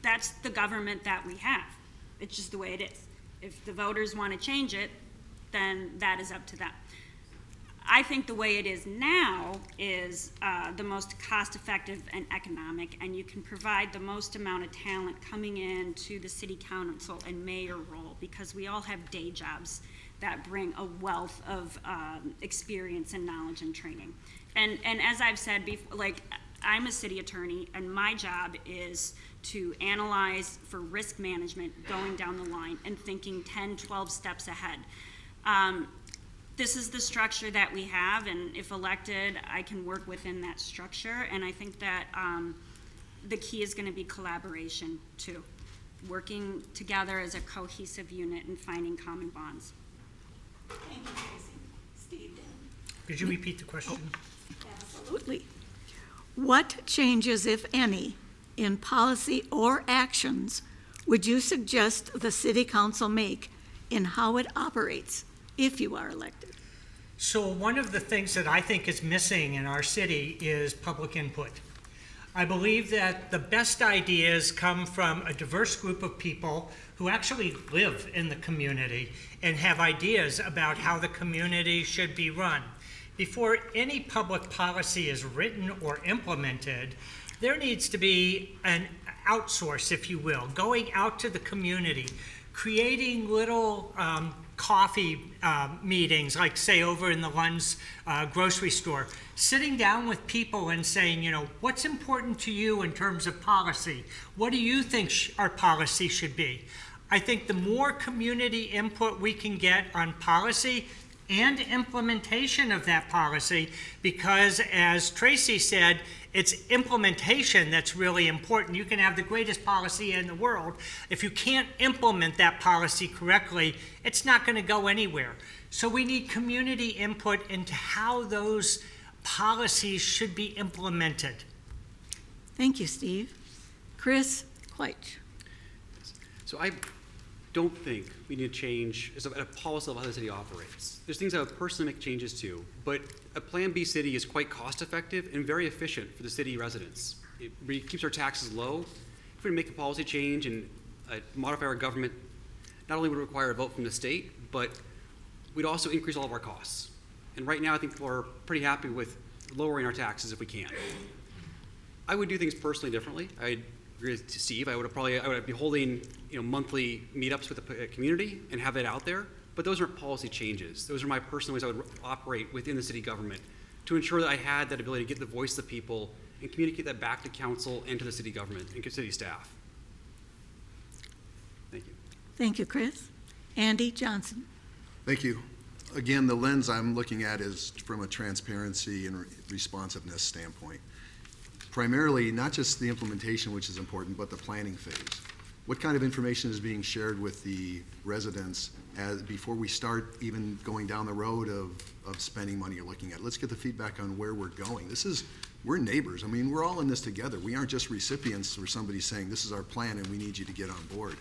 That's the government that we have. It's just the way it is. If the voters want to change it, then that is up to them. I think the way it is now is the most cost-effective and economic, and you can provide the most amount of talent coming in to the city council and mayor role, because we all have day jobs that bring a wealth of experience and knowledge and training. And as I've said before, like, I'm a city attorney, and my job is to analyze for risk management going down the line and thinking 10, 12 steps ahead. This is the structure that we have, and if elected, I can work within that structure, and I think that the key is going to be collaboration, too. working together as a cohesive unit and finding common bonds. Thank you, Tracy. Steve? Could you repeat the question? Absolutely. What changes, if any, in policy or actions would you suggest the city council make in how it operates if you are elected? So one of the things that I think is missing in our city is public input. I believe that the best ideas come from a diverse group of people who actually live in the community and have ideas about how the community should be run. Before any public policy is written or implemented, there needs to be an outsource, if you will, going out to the community, creating little coffee meetings, like say over in the Lund's grocery store, sitting down with people and saying, you know, what's important to you in terms of policy? What do you think our policy should be? I think the more community input we can get on policy and implementation of that policy, because as Tracy said, it's implementation that's really important. You can have the greatest policy in the world. If you can't implement that policy correctly, it's not going to go anywhere. So we need community input into how those policies should be implemented. Thank you, Steve. Chris Kleitch. So I don't think we need to change at a policy level how the city operates. There's things I would personally make changes to, but a Plan B city is quite cost effective and very efficient for the city residents. It keeps our taxes low. If we make a policy change and modify our government, not only would it require a vote from the state, but we'd also increase all of our costs. And right now I think people are pretty happy with lowering our taxes if we can. I would do things personally differently. I'd agree with Steve. I would be holding monthly meetups with the community and have that out there. But those aren't policy changes. Those are my personal ways I would operate within the city government to ensure that I had that ability to get the voice of the people and communicate that back to council and to the city government and to city staff. Thank you. Thank you, Chris. Andy Johnson. Thank you. Again, the lens I'm looking at is from a transparency and responsiveness standpoint. Primarily, not just the implementation, which is important, but the planning phase. What kind of information is being shared with the residents before we start even going down the road of spending money or looking at it? Let's get the feedback on where we're going. We're neighbors. I mean, we're all in this together. We aren't just recipients or somebody saying, this is our plan and we need you to get on board.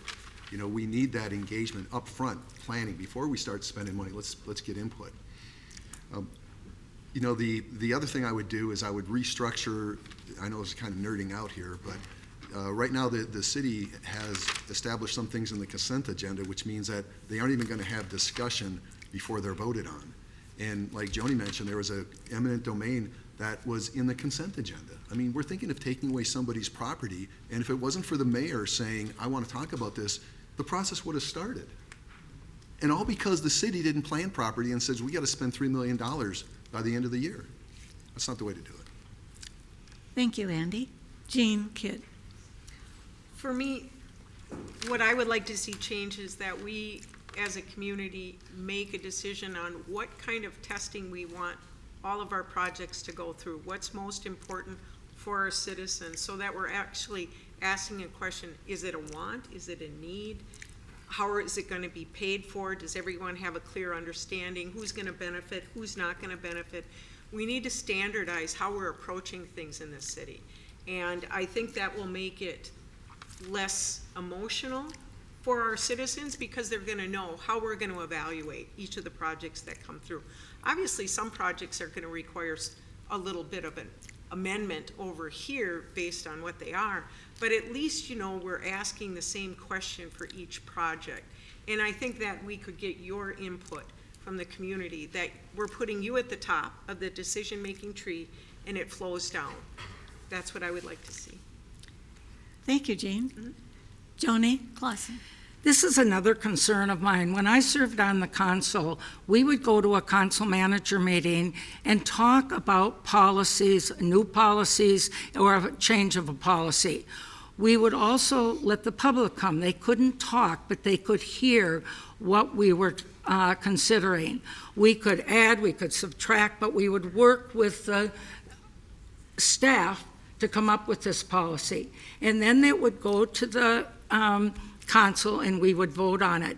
We need that engagement up front, planning. Before we start spending money, let's get input. The other thing I would do is I would restructure, I know it's kind of nerding out here, but right now the city has established some things in the consent agenda, which means that they aren't even going to have discussion before they're voted on. And like Joni mentioned, there was an eminent domain that was in the consent agenda. I mean, we're thinking of taking away somebody's property, and if it wasn't for the mayor saying, I want to talk about this, the process would have started. And all because the city didn't plan property and says, we got to spend $3 million by the end of the year. That's not the way to do it. Thank you, Andy. Jean Kidd. For me, what I would like to see change is that we, as a community, make a decision on what kind of testing we want all of our projects to go through. What's most important for our citizens, so that we're actually asking a question, is it a want? Is it a need? How is it going to be paid for? Does everyone have a clear understanding? Who's going to benefit? Who's not going to benefit? We need to standardize how we're approaching things in this city. And I think that will make it less emotional for our citizens, because they're going to know how we're going to evaluate each of the projects that come through. Obviously, some projects are going to require a little bit of an amendment over here based on what they are, but at least, we're asking the same question for each project. And I think that we could get your input from the community, that we're putting you at the top of the decision-making tree and it flows down. That's what I would like to see. Thank you, Jean. Joni Clausen. This is another concern of mine. When I served on the council, we would go to a council manager meeting and talk about policies, new policies, or a change of a policy. We would also let the public come. They couldn't talk, but they could hear what we were considering. We could add, we could subtract, but we would work with the staff to come up with this policy. And then it would go to the council and we would vote on it.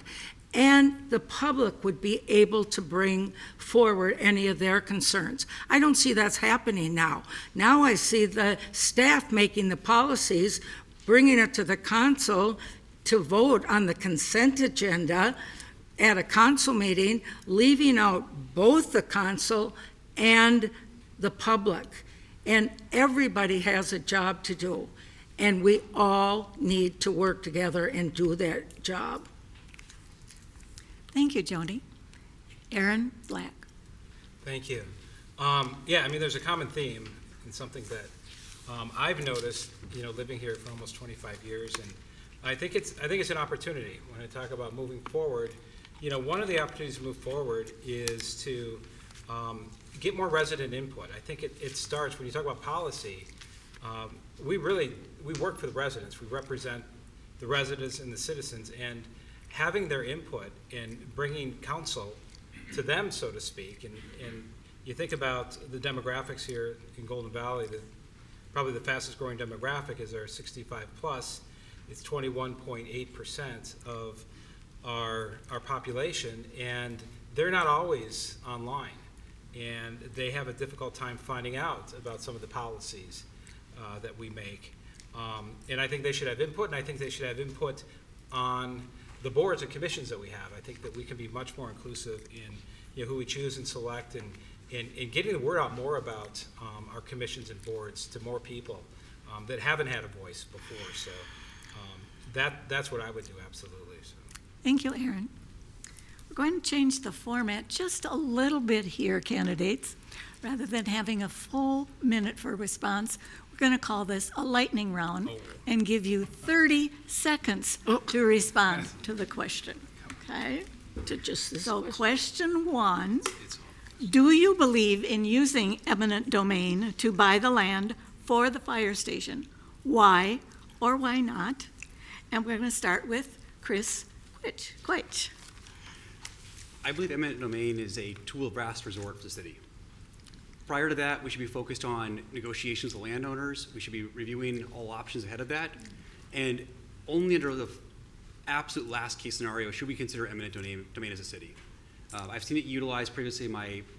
And the public would be able to bring forward any of their concerns. I don't see that's happening now. Now I see the staff making the policies, bringing it to the council to vote on the consent agenda at a council meeting, leaving out both the council and the public. And everybody has a job to do, and we all need to work together and do that job. Thank you, Joni. Aaron Black. Thank you. Yeah, I mean, there's a common theme and something that I've noticed, living here for almost 25 years, and I think it's an opportunity when I talk about moving forward. One of the opportunities to move forward is to get more resident input. I think it starts when you talk about policy. We work for the residents. We represent the residents and the citizens, and having their input and bringing counsel to them, so to speak. And you think about the demographics here in Golden Valley, probably the fastest growing demographic is our 65 plus. It's 21.8% of our population, and they're not always online. And they have a difficult time finding out about some of the policies that we make. And I think they should have input, and I think they should have input on the boards and commissions that we have. I think that we can be much more inclusive in who we choose and select, and getting the word out more about our commissions and boards to more people that haven't had a voice before. So that's what I would do, absolutely. So. Thank you, Aaron. We're going to change the format just a little bit here, candidates. Rather than having a full minute for response, we're going to call this a lightning round and give you 30 seconds to respond to the question. Okay? So question 1, do you believe in using eminent domain to buy the land for the fire station? Why or why not? And we're going to start with Chris Quitch. I believe eminent domain is a tool of last resort for the city. Prior to that, we should be focused on negotiations with landowners. We should be reviewing all options ahead of that. And only under the absolute last case scenario should we consider eminent domain as a city. I've seen it utilized previously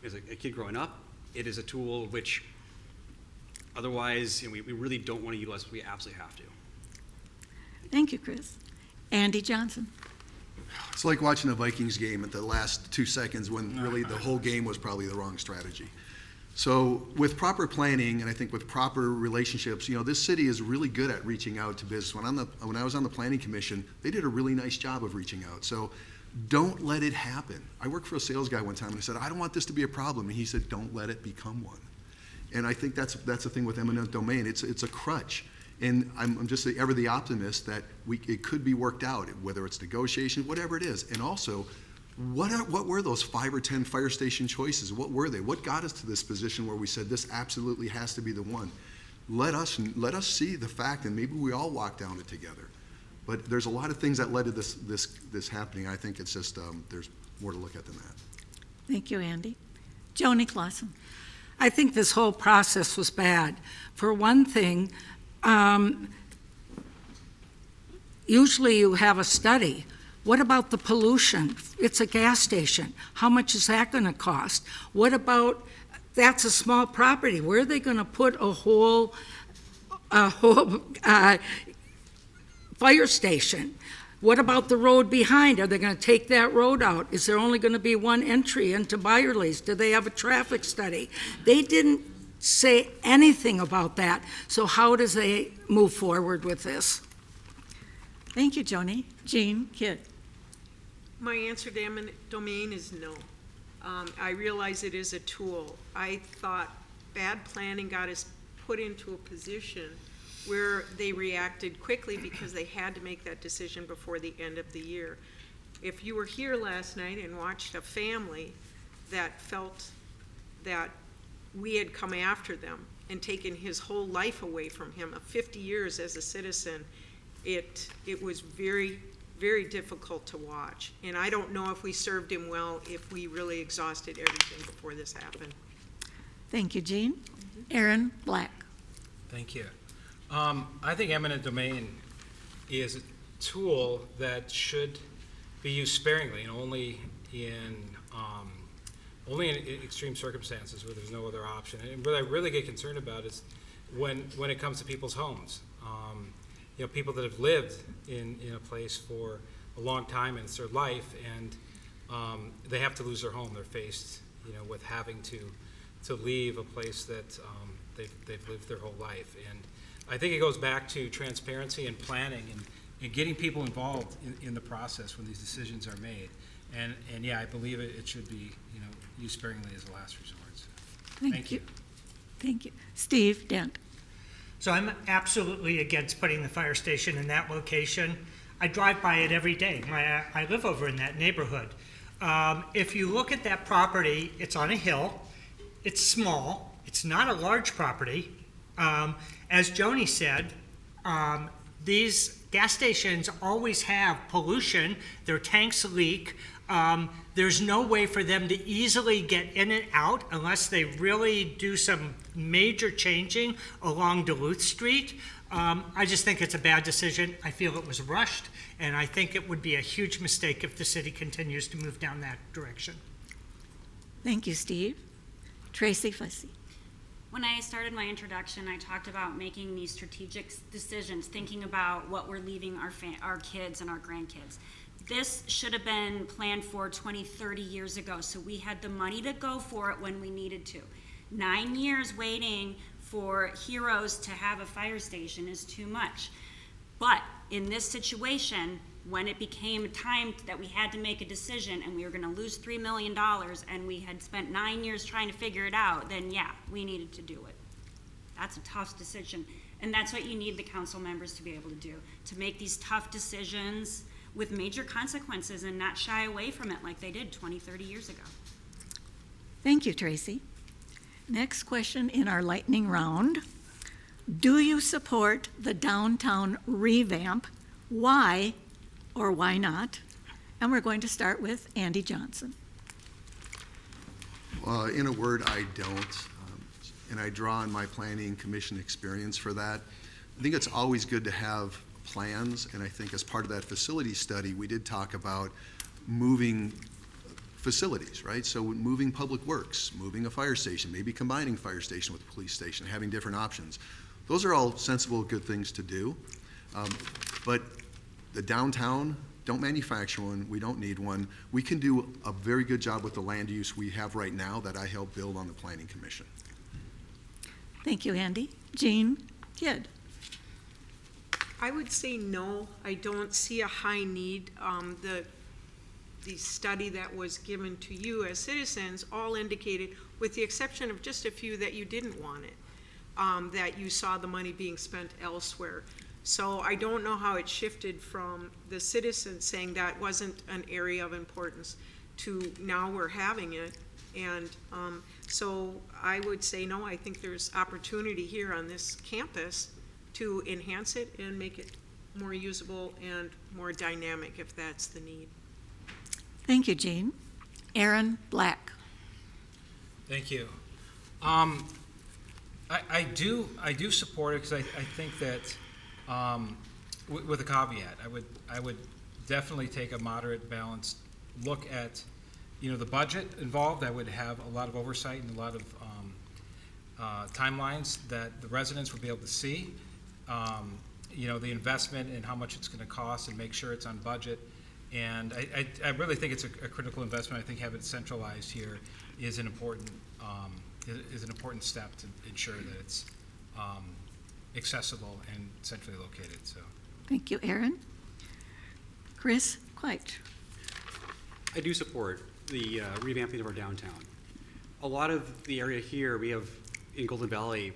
as a kid growing up. It is a tool which otherwise we really don't want to utilize, but we absolutely have to. Thank you, Chris. Andy Johnson. It's like watching a Vikings game at the last 2 seconds when really the whole game was probably the wrong strategy. So with proper planning, and I think with proper relationships, this city is really good at reaching out to business. When I was on the planning commission, they did a really nice job of reaching out. So don't let it happen. I worked for a sales guy one time, and I said, I don't want this to be a problem. And he said, don't let it become one. And I think that's the thing with eminent domain. It's a crutch. And I'm just ever the optimist that it could be worked out, whether it's negotiation, whatever it is. And also, what were those 5 or 10 fire station choices? What were they? What got us to this position where we said this absolutely has to be the one? Let us see the fact, and maybe we all walk down it together. But there's a lot of things that led to this happening. I think it's just there's more to look at than that. Thank you, Andy. Joni Clausen. I think this whole process was bad. For one thing, usually you have a study. What about the pollution? It's a gas station. How much is that going to cost? What about, that's a small property. Where are they going to put a whole fire station? What about the road behind? Are they going to take that road out? Is there only going to be one entry into Byerly's? Do they have a traffic study? They didn't say anything about that. So how does they move forward with this? Thank you, Joni. Jean Kidd. My answer to eminent domain is no. I realize it is a tool. I thought bad planning got us put into a position where they reacted quickly because they had to make that decision before the end of the year. If you were here last night and watched a family that felt that we had come after them and taken his whole life away from him, 50 years as a citizen, it was very, very difficult to watch. And I don't know if we served him well if we really exhausted everything before this happened. Thank you, Jean. Aaron Black. Thank you. I think eminent domain is tool that should be used sparingly and only in extreme circumstances where there's no other option. And what I really get concerned about is when it comes to people's homes. People that have lived in a place for a long time and it's their life, and they have to lose their home. They're faced, with having to leave a place that they've lived their whole life. And I think it goes back to transparency and planning and getting people involved in the process when these decisions are made. And yeah, I believe it should be, used sparingly as a last resort. So, thank you. Thank you. Steve Dent. So I'm absolutely against putting the fire station in that location. I drive by it every day. I live over in that neighborhood. If you look at that property, it's on a hill. It's small. It's not a large property. As Joni said, these gas stations always have pollution. Their tanks leak. There's no way for them to easily get in and out unless they really do some major changing along Duluth Street. I just think it's a bad decision. I feel it was rushed, and I think it would be a huge mistake if the city continues to move down that direction. Thank you, Steve. Tracy Fussy. When I started my introduction, I talked about making these strategic decisions, thinking about what we're leaving our kids and our grandkids. This should have been planned for 20, 30 years ago, so we had the money to go for it when we needed to. 9 years waiting for Heroes to have a fire station is too much. But in this situation, when it became time that we had to make a decision and we were going to lose $3 million and we had spent 9 years trying to figure it out, then yeah, we needed to do it. That's a tough decision. And that's what you need the council members to be able to do, to make these tough decisions with major consequences and not shy away from it like they did 20, 30 years ago. Thank you, Tracy. Next question in our lightning round. Do you support the downtown revamp? Why or why not? And we're going to start with Andy Johnson. In a word, I don't. And I draw on my planning commission experience for that. I think it's always good to have plans, and I think as part of that facility study, we did talk about moving facilities, right? So moving public works, moving a fire station, maybe combining fire station with a police station, having different options. Those are all sensible, good things to do. But the downtown, don't manufacture one, we don't need one. We can do a very good job with the land use we have right now that I helped build on the Planning Commission. Thank you, Andy. Jean Kidd. I would say no. I don't see a high need. The study that was given to you as citizens all indicated, with the exception of just a few that you didn't want it, that you saw the money being spent elsewhere. So I don't know how it shifted from the citizens saying that wasn't an area of importance to now we're having it. And so I would say no. I think there's opportunity here on this campus to enhance it and make it more usable and more dynamic if that's the need. Thank you, Jean. Aaron Black. Thank you. I do support it because I think that with a caveat, I would definitely take a moderate, balanced look at the budget involved. I would have a lot of oversight and a lot of timelines that the residents would be able to see. The investment and how much it's going to cost, and make sure it's on budget. And I really think it's a critical investment. I think having it centralized here is an important step to ensure that it's accessible and centrally located. So, thank you, Aaron. Chris Quite. I do support the revamping of our downtown. A lot of the area here we have in Golden Valley,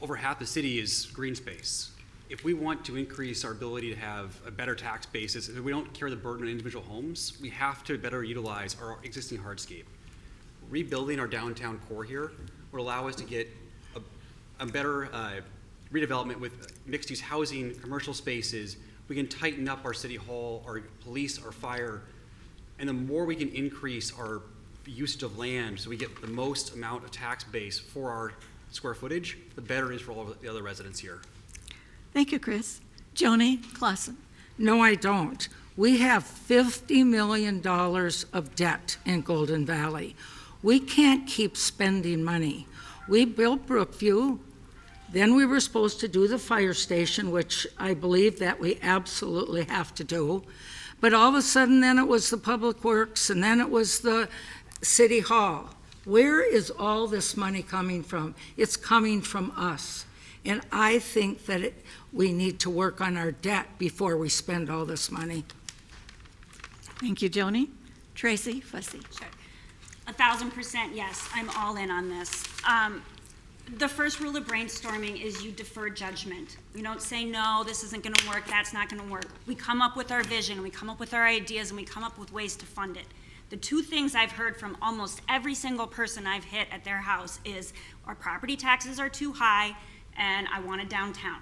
over half the city is green space. If we want to increase our ability to have a better tax basis, if we don't carry the burden on individual homes, we have to better utilize our existing hardscape. Rebuilding our downtown core here would allow us to get a better redevelopment with mixed-use housing, commercial spaces. We can tighten up our city hall, our police, our fire, and the more we can increase our usage of land so we get the most amount of tax base for our square footage, the better it is for all of the other residents here. Thank you, Chris. Joni Clausen. No, I don't. We have $50 million of debt in Golden Valley. We can't keep spending money. We built Brookview, then we were supposed to do the fire station, which I believe that we absolutely have to do. But all of a sudden, then it was the Public Works, and then it was the City Hall. Where is all this money coming from? It's coming from us. And I think that we need to work on our debt before we spend all this money. Thank you, Joni. Tracy Fussy. Sure. 1,000% yes, I'm all in on this. The first rule of brainstorming is you defer judgment. We don't say, no, this isn't gonna work, that's not gonna work. We come up with our vision, we come up with our ideas, and we come up with ways to fund it. The two things I've heard from almost every single person I've hit at their house is, our property taxes are too high, and I want a downtown.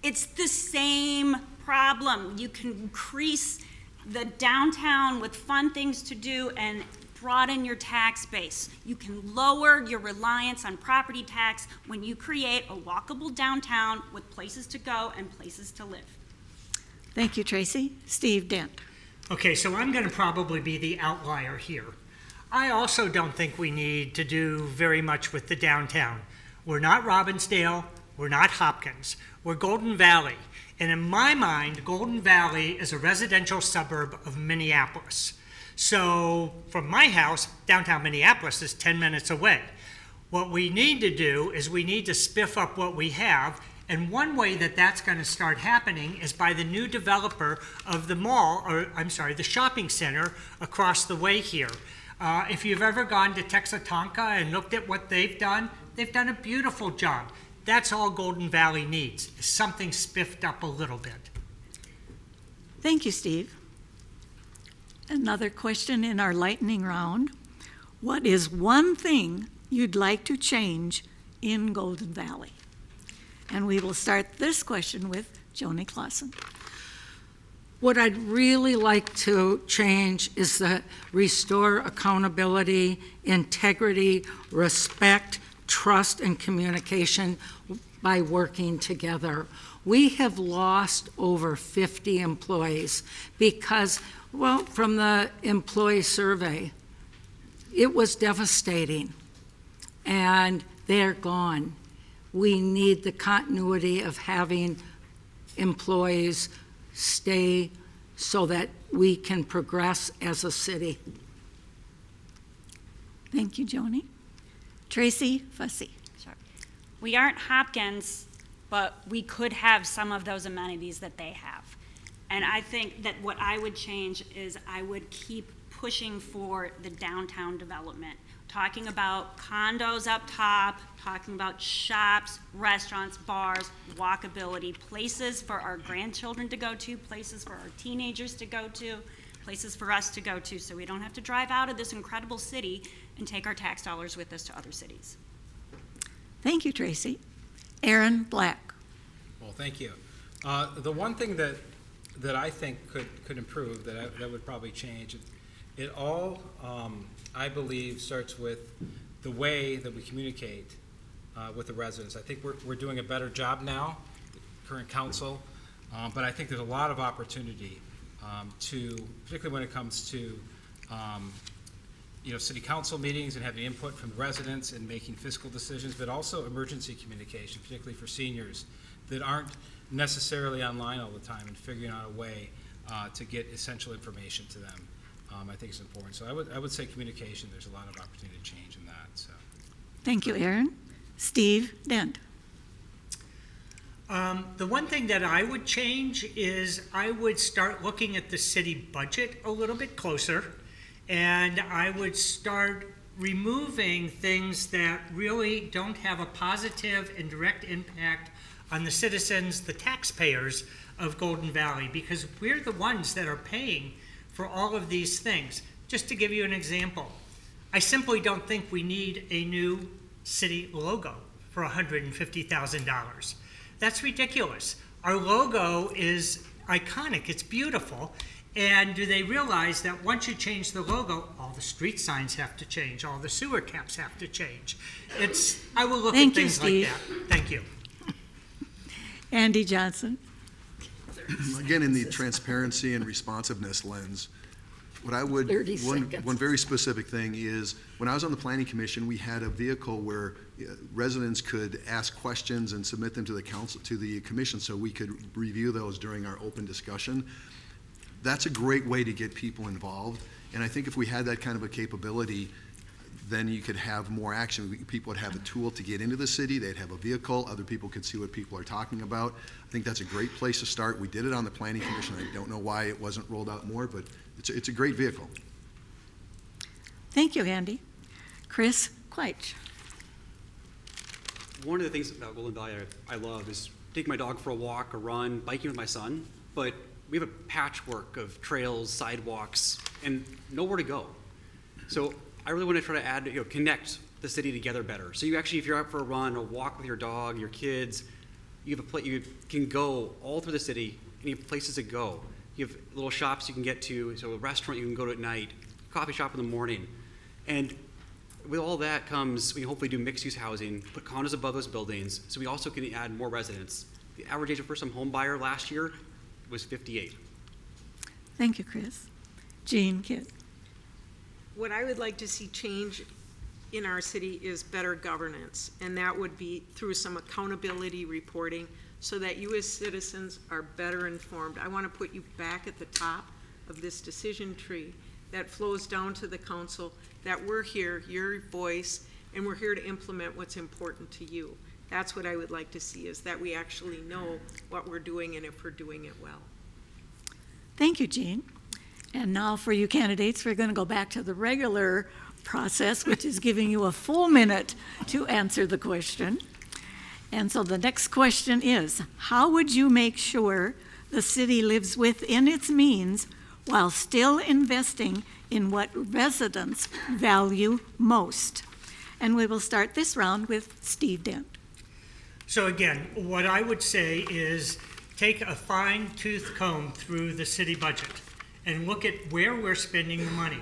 It's the same problem. You can increase the downtown with fun things to do and broaden your tax base. You can lower your reliance on property tax when you create a walkable downtown with places to go and places to live. Thank you, Tracy. Steve Dent. Okay, so I'm going to probably be the outlier here. I also don't think we need to do very much with the downtown. We're not Robbinsdale, we're not Hopkins, we're Golden Valley. And in my mind, Golden Valley is a residential suburb of Minneapolis. So from my house, downtown Minneapolis is 10 minutes away. What we need to do is we need to spiff up what we have. And one way that that's going to start happening is by the new developer of the mall, or I'm sorry, the shopping center across the way here. If you've ever gone to Texatonka and looked at what they've done a beautiful job. That's all Golden Valley needs, is something spiffed up a little bit. Thank you, Steve. Another question in our lightning round. What is one thing you'd like to change in Golden Valley? And we will start this question with Joni Clausen. What I'd really like to change is to restore accountability, integrity, respect, trust, and communication by working together. We have lost over 50 employees because, well, from the employee survey, it was devastating, and they're gone. We need the continuity of having employees stay so that we can progress as a city. Thank you, Joni. Tracy Fussy. Sure. We aren't Hopkins, but we could have some of those amenities that they have. And I think that what I would change is I would keep pushing for the downtown development, talking about condos up top, talking about shops, restaurants, bars, walkability, places for our grandchildren to go to, places for our teenagers to go to, places for us to go to, so we don't have to drive out of this incredible city and take our tax dollars with us to other cities. Thank you, Tracy. Aaron Black. Well, thank you. The one thing that I think could improve, that would probably change, it all, I believe, starts with the way that we communicate with the residents. I think we're doing a better job now, the current council, but I think there's a lot of opportunity particularly when it comes to city council meetings and having input from residents and making fiscal decisions, but also emergency communication, particularly for seniors that aren't necessarily online all the time, and figuring out a way to get essential information to them. I think it's important. So I would say communication, there's a lot of opportunity to change in that. So. Thank you, Aaron. Steve Dent. The one thing that I would change is I would start looking at the city budget a little bit closer, and I would start removing things that really don't have a positive and direct impact on the citizens, the taxpayers of Golden Valley, because we're the ones that are paying for all of these things. Just to give you an example, I simply don't think we need a new city logo for $150,000. That's ridiculous. Our logo is iconic, it's beautiful, and do they realize that once you change the logo, all the street signs have to change, all the sewer caps have to change? I will look at things like that. Thank you. Andy Johnson. again, in the transparency and responsiveness lens, what I would, 30 one seconds. very specific thing is, when I was on the planning commission, we had a vehicle where residents could ask questions and submit them to the council, to the commission, so we could review those during our open discussion. That's a great way to get people involved, and I think if we had that kind of a capability, then you could have more action. People would have a tool to get into the city, they'd have a vehicle, other people could see what people are talking about. I think that's a great place to start. We did it on the planning commission. I don't know why it wasn't rolled out more, but it's a great vehicle. Thank you, Andy. Chris Quaich. One of the things about Golden Valley I love is taking my dog for a walk, a run, biking with my son, but we have a patchwork of trails, sidewalks, and nowhere to go. So I really want to try to add, connect the city together better. So you actually, if you're out for a run, a walk with your dog, your kids, you have you can go all through the city, and you have places to go. You have little shops you can get to, so a restaurant you can go to at night, coffee shop in the morning. And with all that comes, we hopefully do mixed-use housing, put condos above those buildings, so we also can add more residents. The average age of first-time home buyer last year was 58. Thank you, Chris. Jean Kidd. What I would like to see change in our city is better governance, and that would be through some accountability reporting so that you as citizens are better informed. I want to put you back at the top of this decision tree that flows down to the council, that we're here, your voice, and we're here to implement what's important to you. That's what I would like to see, is that we actually know what we're doing and if we're doing it well. Thank you, Jean. And now for you candidates, we're going to go back to the regular process, which is giving you a full minute to answer the question. And so the next question is, how would you make sure the city lives within its means while still investing in what residents value most? And we will start this round with Steve Dent. So again, what I would say is take a fine-tooth comb through the city budget and look at where we're spending the money.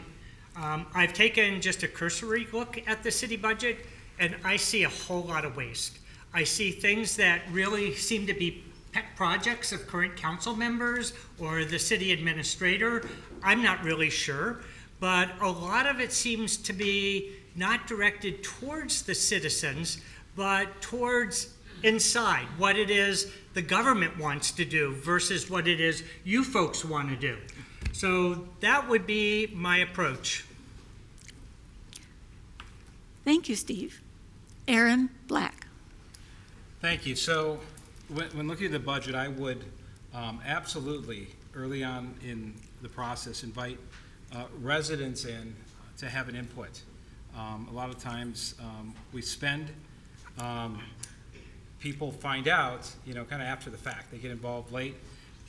I've taken just a cursory look at the city budget, and I see a whole lot of waste. I see things that really seem to be pet projects of current council members or the city administrator. I'm not really sure, but a lot of it seems to be not directed towards the citizens, but towards inside, what it is the government wants to do versus what it is you folks want to do. So that would be my approach. Thank you, Steve. Aaron Black. Thank you. So when looking at the budget, I would absolutely, early on in the process, invite residents in to have an input. A lot of times we spend, people find out, kind of after the fact. They get involved late,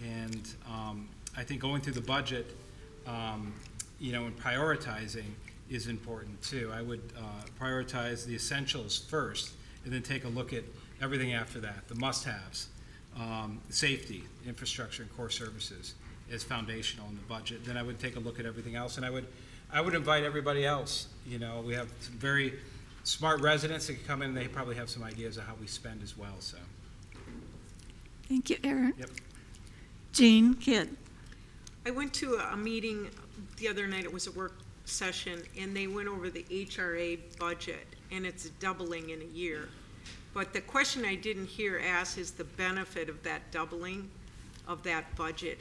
and I think going through the budget, and prioritizing is important too. I would prioritize the essentials first, and then take a look at everything after that, the must-haves, safety, infrastructure, and core services is foundational in the budget. Then I would take a look at everything else, and I would invite everybody else. We have some very smart residents that can come in, and they probably have some ideas of how we spend as well. So, Thank you, Aaron. yep. Jean Kidd. I went to a meeting the other night, it was a work session, and they went over the HRA budget, and it's doubling in a year. But the question I didn't hear asked is the benefit of that doubling of that budget.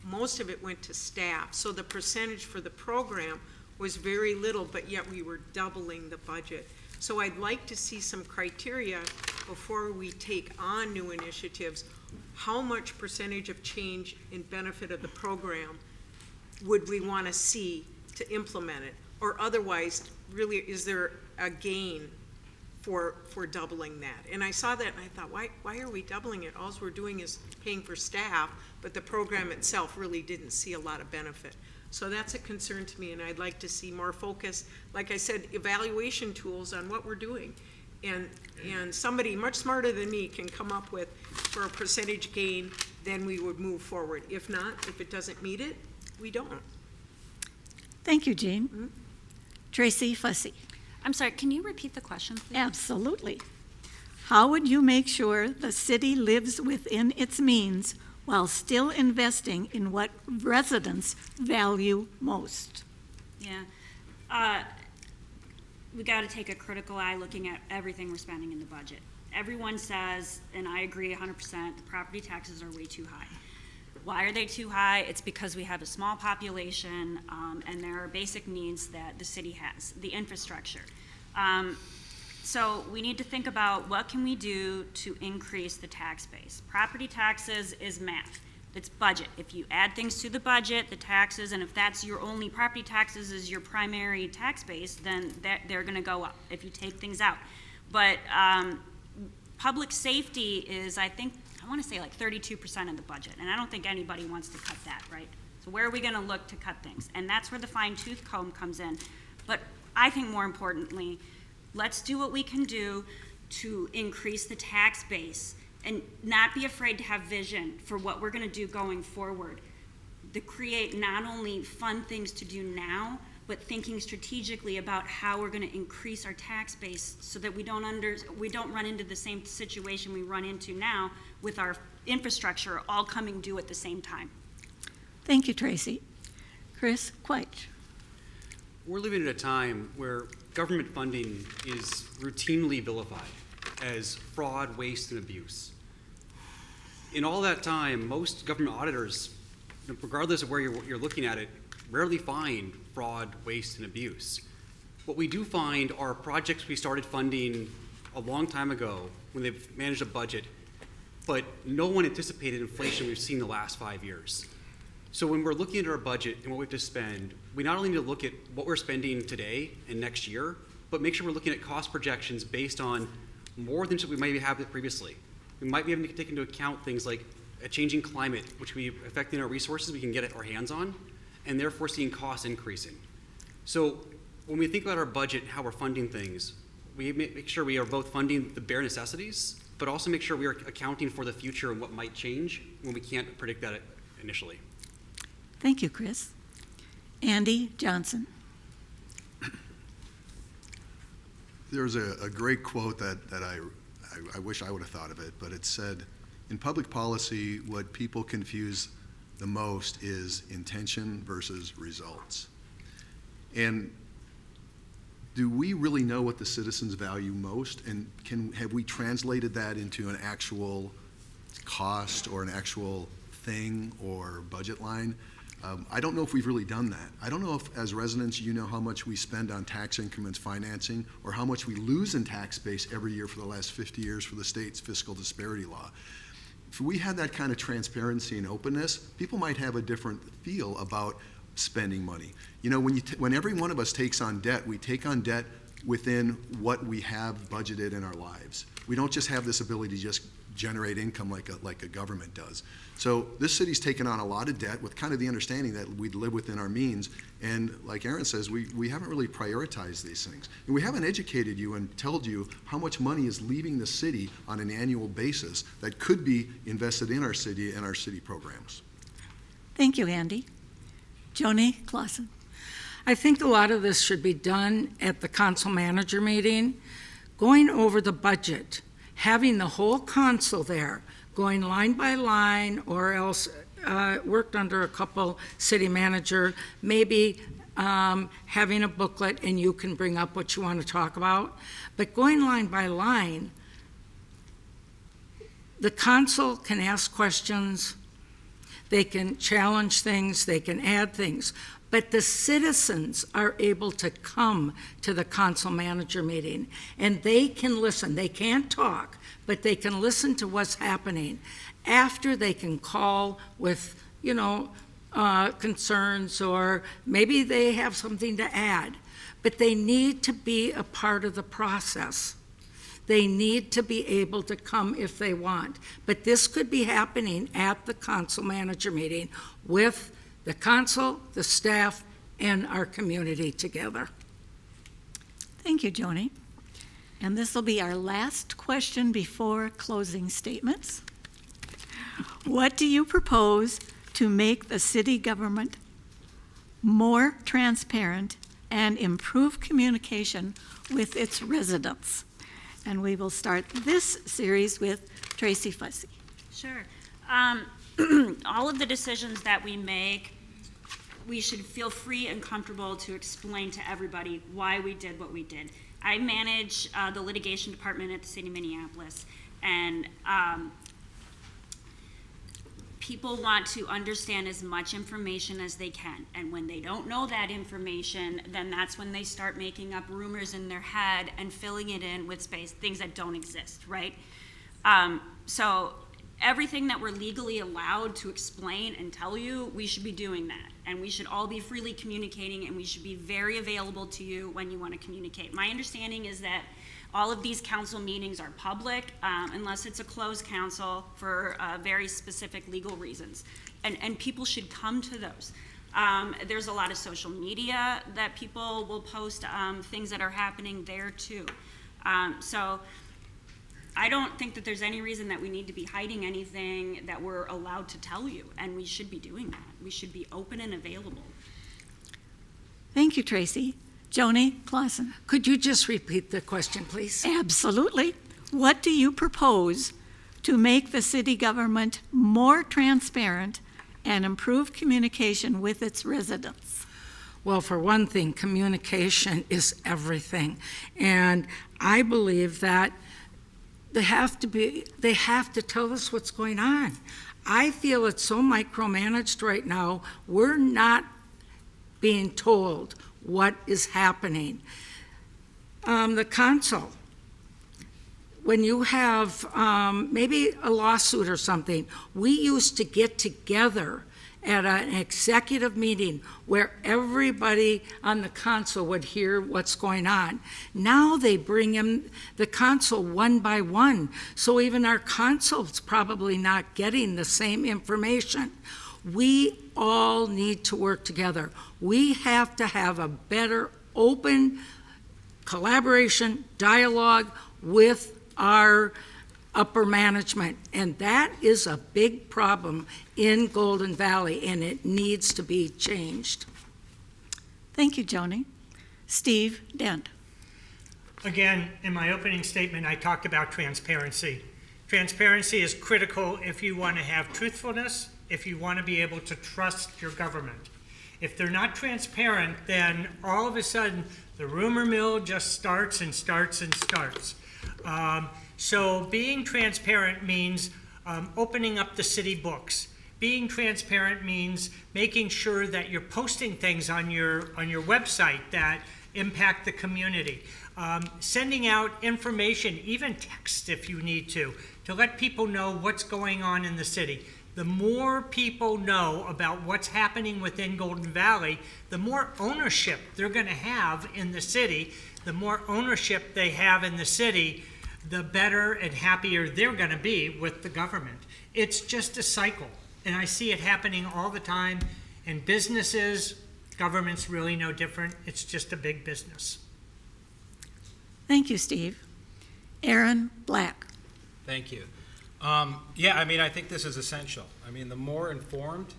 Most of it went to staff, so the percentage for the program was very little, but yet we were doubling the budget. So I'd like to see some criteria before we take on new initiatives. How much percentage of change in benefit of the program would we want to see to implement it? Or otherwise, really, is there a gain for doubling that? And I saw that and I thought, why are we doubling it? All we're doing is paying for staff, but the program itself really didn't see a lot of benefit. So that's a concern to me, and I'd like to see more focus, like I said, evaluation tools on what we're doing. And somebody much smarter than me can come up with, for a percentage gain, then we would move forward. If not, if it doesn't meet it, we don't. Thank you, Jean. Tracy Fussy. I'm sorry, can you repeat the question, please? Absolutely. How would you make sure the city lives within its means while still investing in what residents value most? Yeah. We got to take a critical eye looking at everything we're spending in the budget. Everyone says, and I agree 100%, the property taxes are way too high. Why are they too high? It's because we have a small population, and there are basic needs that the city has, the infrastructure. So we need to think about what can we do to increase the tax base. Property taxes is math. It's budget. If you add things to the budget, the taxes, and if that's your only property taxes is your primary tax base, then they're going to go up if you take things out. But public safety is, I want to say like 32% of the budget, and I don't think anybody wants to cut that, right? So where are we going to look to cut things? And that's where the fine-tooth comb comes in. But I think more importantly, let's do what we can do to increase the tax base and not be afraid to have vision for what we're going to do going forward. To create not only fun things to do now, but thinking strategically about how we're going to increase our tax base so that we don't run into the same situation we run into now with our infrastructure all coming due at the same time. Thank you, Tracy. Chris Quaich. We're living at a time where government funding is routinely vilified as fraud, waste, and abuse. In all that time, most government auditors, regardless of where you're looking at it, rarely find fraud, waste, and abuse. What we do find are projects we started funding a long time ago when they've managed a budget, but no one anticipated inflation we've seen the last 5 years. So when we're looking at our budget and what we have to spend, we not only need to look at what we're spending today and next year, but make sure we're looking at cost projections based on more than we maybe have previously. We might be having to take into account things like a changing climate, which we affecting our resources we can get our hands on, and therefore seeing costs increasing. So when we think about our budget and how we're funding things, we make sure we are both funding the bare necessities, but also make sure we are accounting for the future and what might change when we can't predict that initially. Thank you, Chris. Andy Johnson. There's a great quote that I wish I would have thought of it, but it said, in public policy, what people confuse the most is intention versus results. And do we really know what the citizens value most? And have we translated that into an actual cost or an actual thing or budget line? I don't know if we've really done that. I don't know if, as residents, you know how much we spend on tax increments financing or how much we lose in tax base every year for the last 50 years for the state's fiscal disparity law. If we had that kind of transparency and openness, people might have a different feel about spending money. You know, when every one of us takes on debt, we take on debt within what we have budgeted in our lives. We don't just have this ability to just generate income like a government does. So this city's taken on a lot of debt with kind of the understanding that we'd live within our means. And like Aaron says, we haven't really prioritized these things. And we haven't educated you and told you how much money is leaving the city on an annual basis that could be invested in our city and our city programs. Thank you, Andy. Joni Clausen. I think a lot of this should be done at the council manager meeting, going over the budget, having the whole council there, going line by line, or else worked under a couple city manager, maybe having a booklet and you can bring up what you want to talk about. But going line by line, the council can ask questions, they can challenge things, they can add things, but the citizens are able to come to the council manager meeting and they can listen. They can't talk, but they can listen to what's happening. After, they can call with, concerns, or maybe they have something to add, but they need to be a part of the process. They need to be able to come if they want. But this could be happening at the council manager meeting with the council, the staff, and our community together. Thank you, Joni. And this will be our last question before closing statements. What do you propose to make the city government more transparent and improve communication with its residents? And we will start this series with Tracy Fussy. Sure. All of the decisions that we make, we should feel free and comfortable to explain to everybody why we did what we did. I manage the litigation department at the city of Minneapolis, and people want to understand as much information as they can. And when they don't know that information, then that's when they start making up rumors in their head and filling it in with things that don't exist, right? So everything that we're legally allowed to explain and tell you, we should be doing that. And we should all be freely communicating, and we should be very available to you when you want to communicate. My understanding is that all of these council meetings are public, unless it's a closed council for very specific legal reasons. And people should come to those. There's a lot of social media that people will post things that are happening there too. So I don't think that there's any reason that we need to be hiding anything that we're allowed to tell you, and we should be doing that. We should be open and available. Thank you, Tracy. Joni Clausen. Could you just repeat the question, please? Absolutely. What do you propose to make the city government more transparent and improve communication with its residents? Well, for one thing, communication is everything. And I believe that they have to tell us what's going on. I feel it's so micromanaged right now, we're not being told what is happening. The council, when you have maybe a lawsuit or something, we used to get together at an executive meeting where everybody on the council would hear what's going on. Now they bring in the council one by one, so even our council's probably not getting the same information. We all need to work together. We have to have a better open collaboration, dialogue with our upper management, and that is a big problem in Golden Valley, and it needs to be changed. Thank you, Joni. Steve Dent. Again, in my opening statement, I talked about transparency. Transparency is critical if you want to have truthfulness, if you want to be able to trust your government. If they're not transparent, then all of a sudden the rumor mill just starts and starts and starts. So being transparent means opening up the city books. Being transparent means making sure that you're posting things on your website that impact the community. Sending out information, even text if you need to let people know what's going on in the city. The more people know about what's happening within Golden Valley, the more ownership they're going to have in the city. The more ownership they have in the city, the better and happier they're going to be with the government. It's just a cycle, and I see it happening all the time in businesses. Government's really no different. It's just a big business. Thank you, Steve. Aaron Black. Thank you. Yeah, I mean, I think this is essential. I mean, the more informed,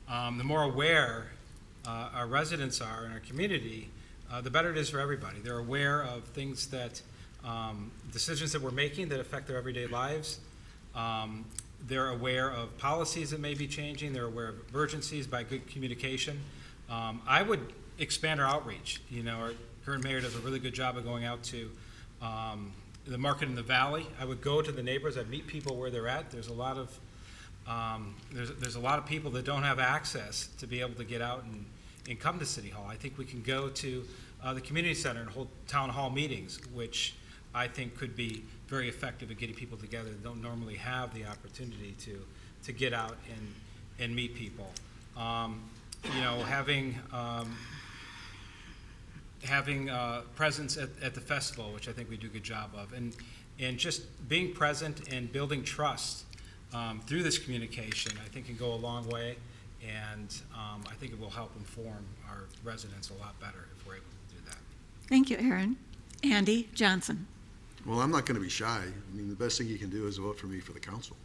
the more aware our residents are in our community, the better it is for everybody. They're aware of things that, decisions that we're making that affect their everyday lives. They're aware of policies that may be changing. They're aware of emergencies by good communication. I would expand our outreach. You know, our current mayor does a really good job of going out to the market in the valley. I would go to the neighbors. I'd meet people where they're at. There's a lot of there's a lot of people that don't have access to be able to get out and come to City Hall. I think we can go to the community center and hold town hall meetings, which I think could be very effective at getting people together that don't normally have the opportunity to get out and meet people. You know, having presence at the festival, which I think we do a good job of, and just being present and building trust through this communication, I think can go a long way, and I think it will help inform our residents a lot better if we're able to do that. Thank you, Aaron. Andy Johnson. Well, I'm not going to be shy. I mean, the best thing you can do is vote for me for the council.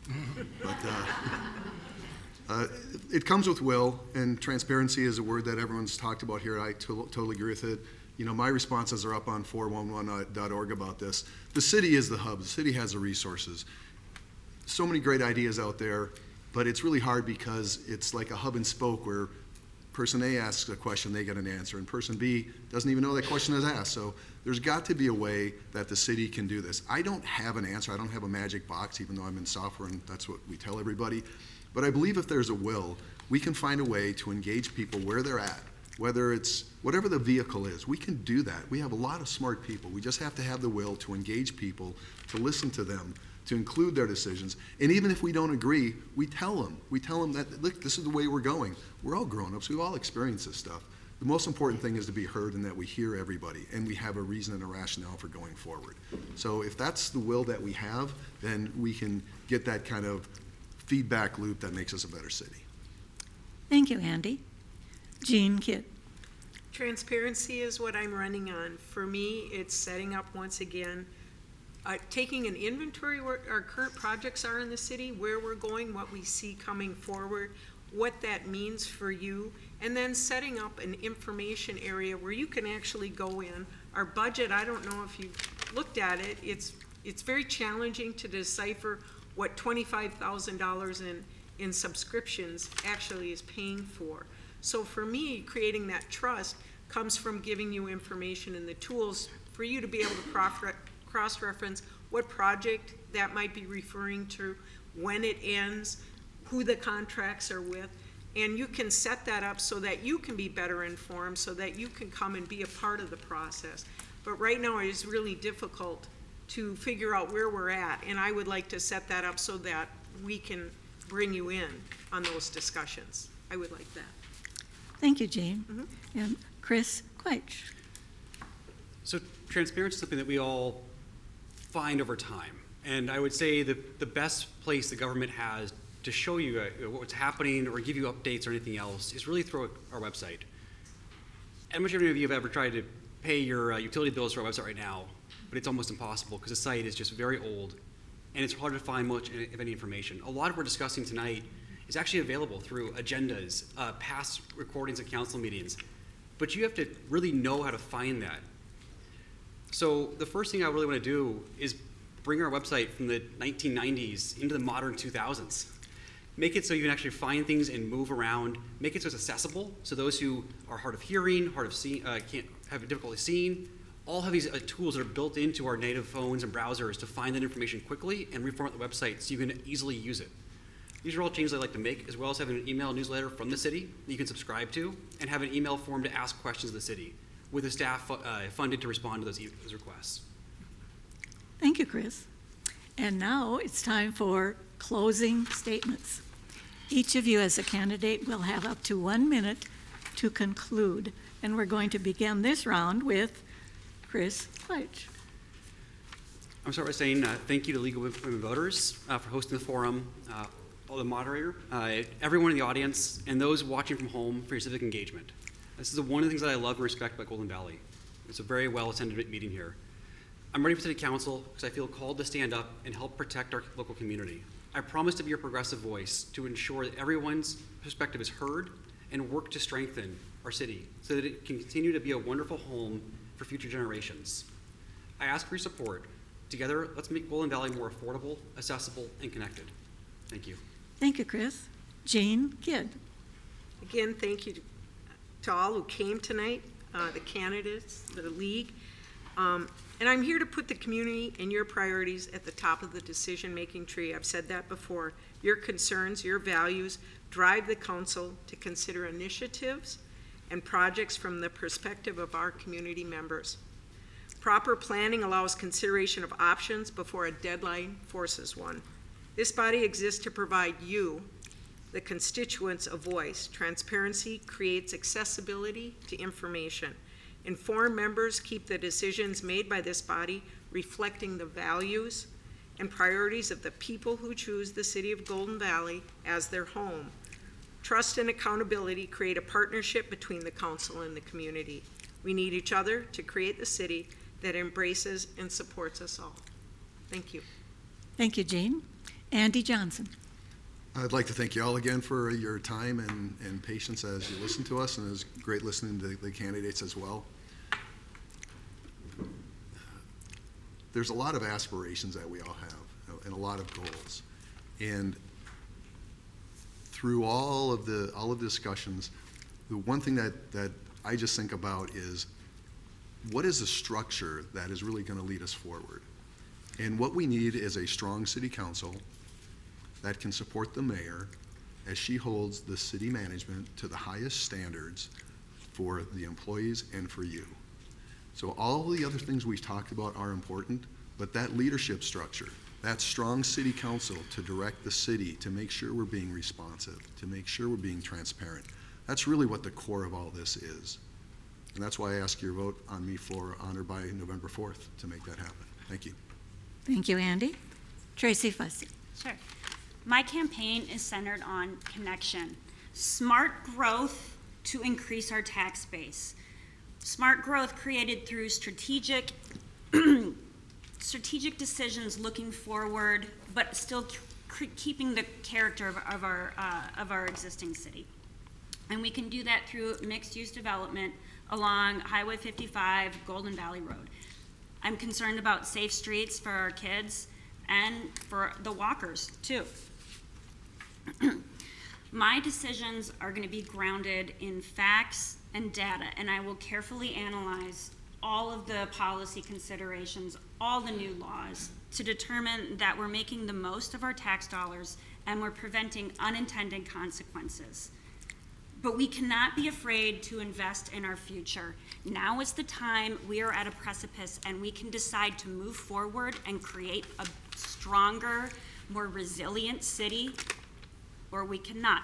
But it comes with will, and transparency is a word that everyone's talked about here. I totally agree with it. My responses are up on 411.org about this. The city is the hub. The city has the resources. So many great ideas out there, but it's really hard because it's like a hub and spoke where person A asks a question, they get an answer, and person B doesn't even know that question is asked. So there's got to be a way that the city can do this. I don't have an answer. I don't have a magic box, even though I'm in software and that's what we tell everybody. But I believe if there's a will, we can find a way to engage people where they're at. Whether it's whatever the vehicle is, we can do that. We have a lot of smart people. We just have to have the will to engage people, to listen to them, to include their decisions. And even if we don't agree, we tell them. We tell them that, look, this is the way we're going. We're all grown-ups. We've all experienced this stuff. The most important thing is to be heard and that we hear everybody and we have a reason and a rationale for going forward. So if that's the will that we have, then we can get that kind of feedback loop that makes us a better city. Thank you, Andy. Jean Kidd. Transparency is what I'm running on. For me, it's setting up, once again, taking an inventory where our current projects are in the city, where we're going, what we see coming forward, what that means for you, and then setting up an information area where you can actually go in. Our budget, I don't know if you've looked at it, it's very challenging to decipher what $25,000 in subscriptions actually is paying for. So for me, creating that trust comes from giving you information and the tools for you to be able to cross-reference what project that might be referring to, when it ends, who the contracts are with, and you can set that up so that you can be better informed, so that you can come and be a part of the process. But right now it is really difficult to figure out where we're at, and I would like to set that up so that we can bring you in on those discussions. I would like that. Thank you, Jean. And Chris Quaich. So transparency is something that we all find over time. And I would say that the best place the government has to show you what's happening or give you updates or anything else is really through our website. And much of you have ever tried to pay your utility bills through our website right now, but it's almost impossible because the site is just very old and it's hard to find much of any information. A lot of what we're discussing tonight is actually available through agendas, past recordings of council meetings, but you have to really know how to find that. So the first thing I really want to do is bring our website from the 1990s into the modern 2000s. Make it so you can actually find things and move around. Make it so it's accessible, so those who are hard of hearing, hard of seeing, can't have difficulty seeing, all have these tools that are built into our native phones and browsers to find that information quickly and reformat the website so you can easily use it. These are all changes I'd like to make, as well as having an email newsletter from the city that you can subscribe to, and have an email form to ask questions of the city, with the staff funded to respond to those requests. Thank you, Chris. And now it's time for closing statements. Each of you as a candidate will have up to 1 minute to conclude. And we're going to begin this round with Chris Quaich. I'm start by saying thank you to League of Women Voters for hosting the forum, the moderator, everyone in the audience, and those watching from home for your civic engagement. This is one of the things that I love and respect about Golden Valley. It's a very well-attended meeting here. I'm running for city council because I feel called to stand up and help protect our local community. I promise to be a progressive voice to ensure that everyone's perspective is heard and work to strengthen our city so that it can continue to be a wonderful home for future generations. I ask for your support. Together, let's make Golden Valley more affordable, accessible, and connected. Thank you. Thank you, Chris. Jean Kidd. Again, thank you to all who came tonight, the candidates, the league. And I'm here to put the community and your priorities at the top of the decision-making tree. I've said that before. Your concerns, your values drive the council to consider initiatives and projects from the perspective of our community members. Proper planning allows consideration of options before a deadline forces one. This body exists to provide you, the constituents, a voice. Transparency creates accessibility to information. Informed members keep the decisions made by this body reflecting the values and priorities of the people who choose the city of Golden Valley as their home. Trust and accountability create a partnership between the council and the community. We need each other to create the city that embraces and supports us all. Thank you. Thank you, Jean. Andy Johnson. I'd like to thank you all again for your time and patience as you listen to us, and it was great listening to the candidates as well. there's a lot of aspirations that we all have and a lot of goals. And through all of the discussions, the one thing that I just think about is, what is the structure that is really going to lead us forward? And what we need is a strong city council that can support the mayor as she holds the city management to the highest standards for the employees and for you. So all the other things we've talked about are important, but that leadership structure, that strong city council to direct the city, to make sure we're being responsive, to make sure we're being transparent, that's really what the core of all this is. And that's why I ask your vote on me for honor by November 4th to make that happen. Thank you. Thank you, Andy. Tracy Fussy. Sure. My campaign is centered on connection, smart growth to increase our tax base. Smart growth created through strategic decisions looking forward, but still keeping the character of our existing city. And we can do that through mixed-use development along Highway 55, Golden Valley Road. I'm concerned about safe streets for our kids and for the walkers, too. My decisions are going to be grounded in facts and data, and I will carefully analyze all of the policy considerations, all the new laws, to determine that we're making the most of our tax dollars and we're preventing unintended consequences. But we cannot be afraid to invest in our future. Now is the time. We are at a precipice, and we can decide to move forward and create a stronger, more resilient city, or we cannot.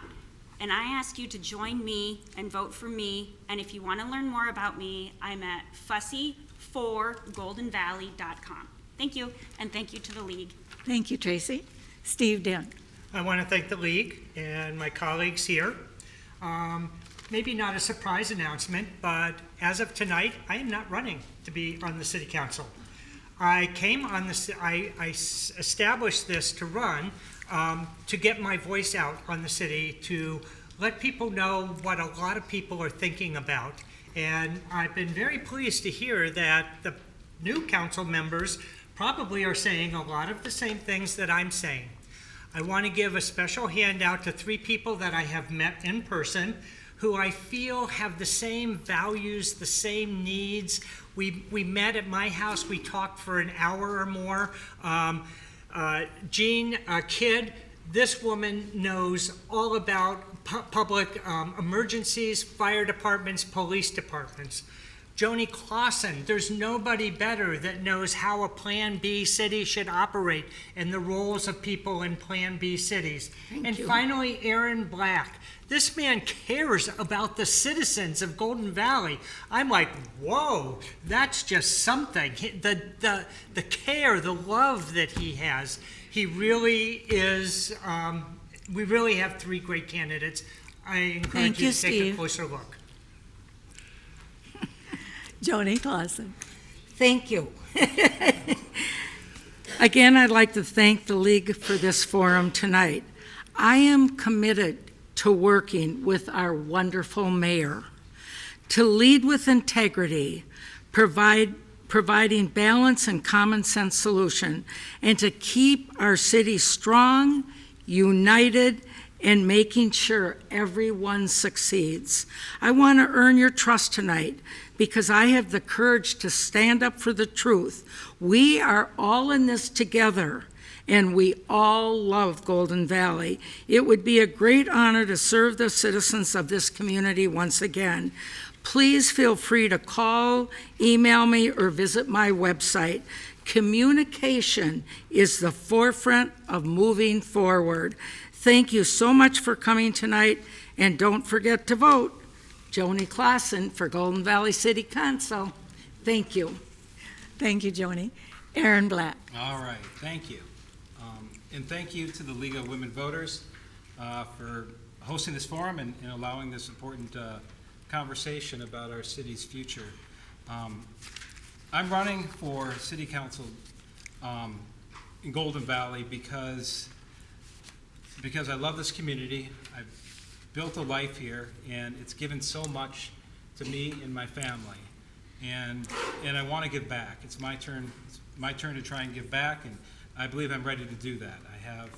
And I ask you to join me and vote for me. And if you want to learn more about me, I'm at fussy4goldenvalley.com. Thank you, and thank you to the League. Thank you, Tracy. Steve Dent. I want to thank the League and my colleagues here. Maybe not a surprise announcement, but as of tonight, I am not running to be on the City Council. I established this to run to get my voice out on the city, to let people know what a lot of people are thinking about. And I've been very pleased to hear that the new council members probably are saying a lot of the same things that I'm saying. I want to give a special handout to 3 people that I have met in person who I feel have the same values, the same needs. We met at my house. We talked for an hour or more. Jean Kidd, this woman knows all about public emergencies, fire departments, police departments. Joni Clausen, there's nobody better that knows how a Plan B city should operate and the roles of people in Plan B cities. And finally, Aaron Black. This man cares about the citizens of Golden Valley. I'm like, whoa, that's just something. The care, the love that he has. He really is, we really have 3 great candidates. I encourage you to take a closer look. Joni Clausen. Thank you. Again, I'd like to thank the League for this forum tonight. I am committed to working with our wonderful mayor to lead with integrity, providing balance and common sense solution, and to keep our city strong, united, and making sure everyone succeeds. I want to earn your trust tonight because I have the courage to stand up for the truth. We are all in this together, and we all love Golden Valley. It would be a great honor to serve the citizens of this community once again. Please feel free to call, email me, or visit my website. Communication is the forefront of moving forward. Thank you so much for coming tonight, and don't forget to vote. Joni Clausen for Golden Valley City Council. Thank you. Thank you, Joni. Aaron Black. All right, thank you. And thank you to the League of Women Voters for hosting this forum and allowing this important conversation about our city's future. I'm running for City Council in Golden Valley because I love this community. I've built a life here, and it's given so much to me and my family. and I want to give back. It's my turn to try and give back, and I believe I'm ready to do that. I have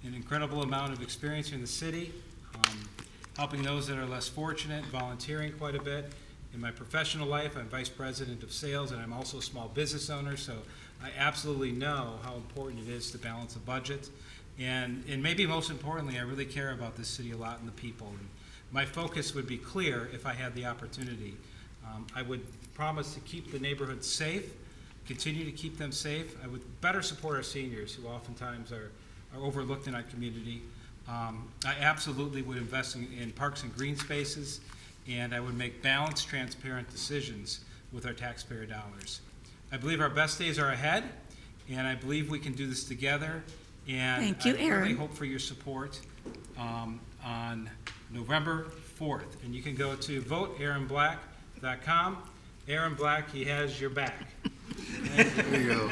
an incredible amount of experience in the city, helping those that are less fortunate, volunteering quite a bit. In my professional life, I'm vice president of sales, and I'm also a small business owner, so I absolutely know how important it is to balance a budget. And maybe most importantly, I really care about this city a lot and the people. And my focus would be clear if I had the opportunity. I would promise to keep the neighborhoods safe, continue to keep them safe. I would better support our seniors, who oftentimes are overlooked in our community. I absolutely would invest in parks and green spaces, and I would make balanced, transparent decisions with our taxpayer dollars. I believe our best days are ahead, and I believe we can do this together. And Thank you, I really Aaron. hope for your support on November 4th. And you can go to voteaaronblack.com. Aaron Black, he has your back. There you go.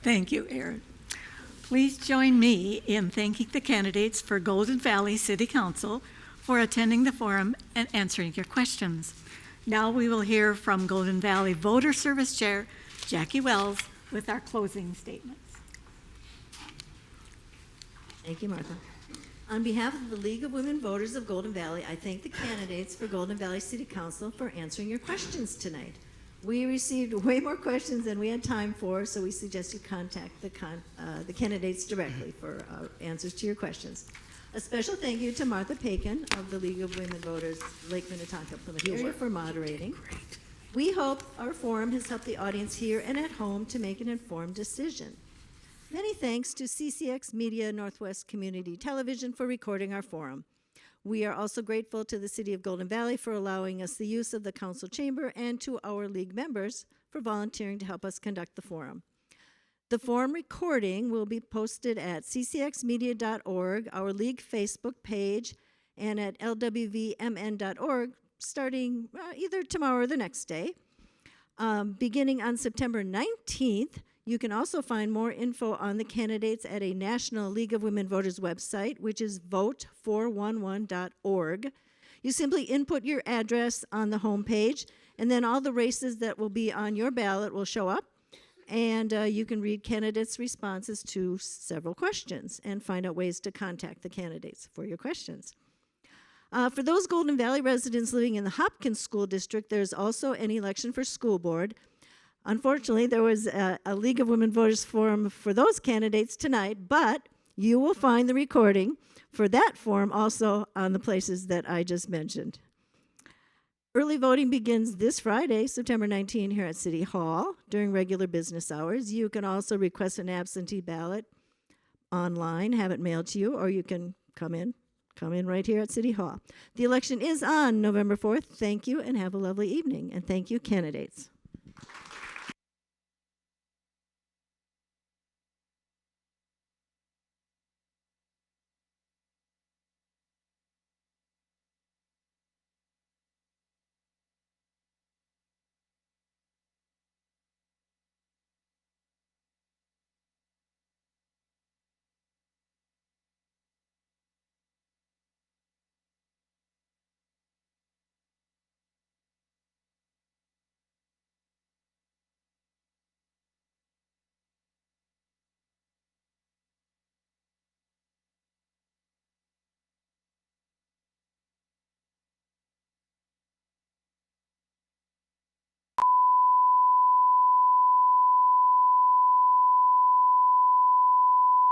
Thank you, Aaron. Please join me in thanking the candidates for Golden Valley City Council for attending the forum and answering your questions. Now we will hear from Golden Valley Voter Service Chair Jackie Wells with our closing statements. Thank you, Martha. On behalf of the League of Women Voters of Golden Valley, I thank the candidates for Golden Valley City Council for answering your questions tonight. We received way more questions than we had time for, so we suggest you contact the candidates directly for answers to your questions. A special thank you to Martha Pakin of the League of Women Voters, Lake Minnetonka, Plymouth area for moderating. We hope our forum has helped the audience here and at home to make an informed decision. Many thanks to CCX Media Northwest Community Television for recording our forum. We are also grateful to the City of Golden Valley for allowing us the use of the council chamber and to our league members for volunteering to help us conduct the forum. The forum recording will be posted at ccxmedia.org, our league Facebook page, and at lwvmn.org starting either tomorrow or the next day. Beginning on September 19th, you can also find more info on the candidates at a National League of Women Voters website, which is vote411.org. You simply input your address on the home page, and then all the races that will be on your ballot will show up, and you can read candidates' responses to several questions and find out ways to contact the candidates for your questions. For those Golden Valley residents living in the Hopkins School District, there's also an election for school board. Unfortunately, there was a League of Women Voters forum for those candidates tonight, but you will find the recording for that forum also on the places that I just mentioned. Early voting begins this Friday, September 19, here at City Hall during regular business hours. You can also request an absentee ballot online, have it mailed to you, or you can come in right here at City Hall. The election is on November 4th. Thank you and have a lovely evening. And thank you, candidates.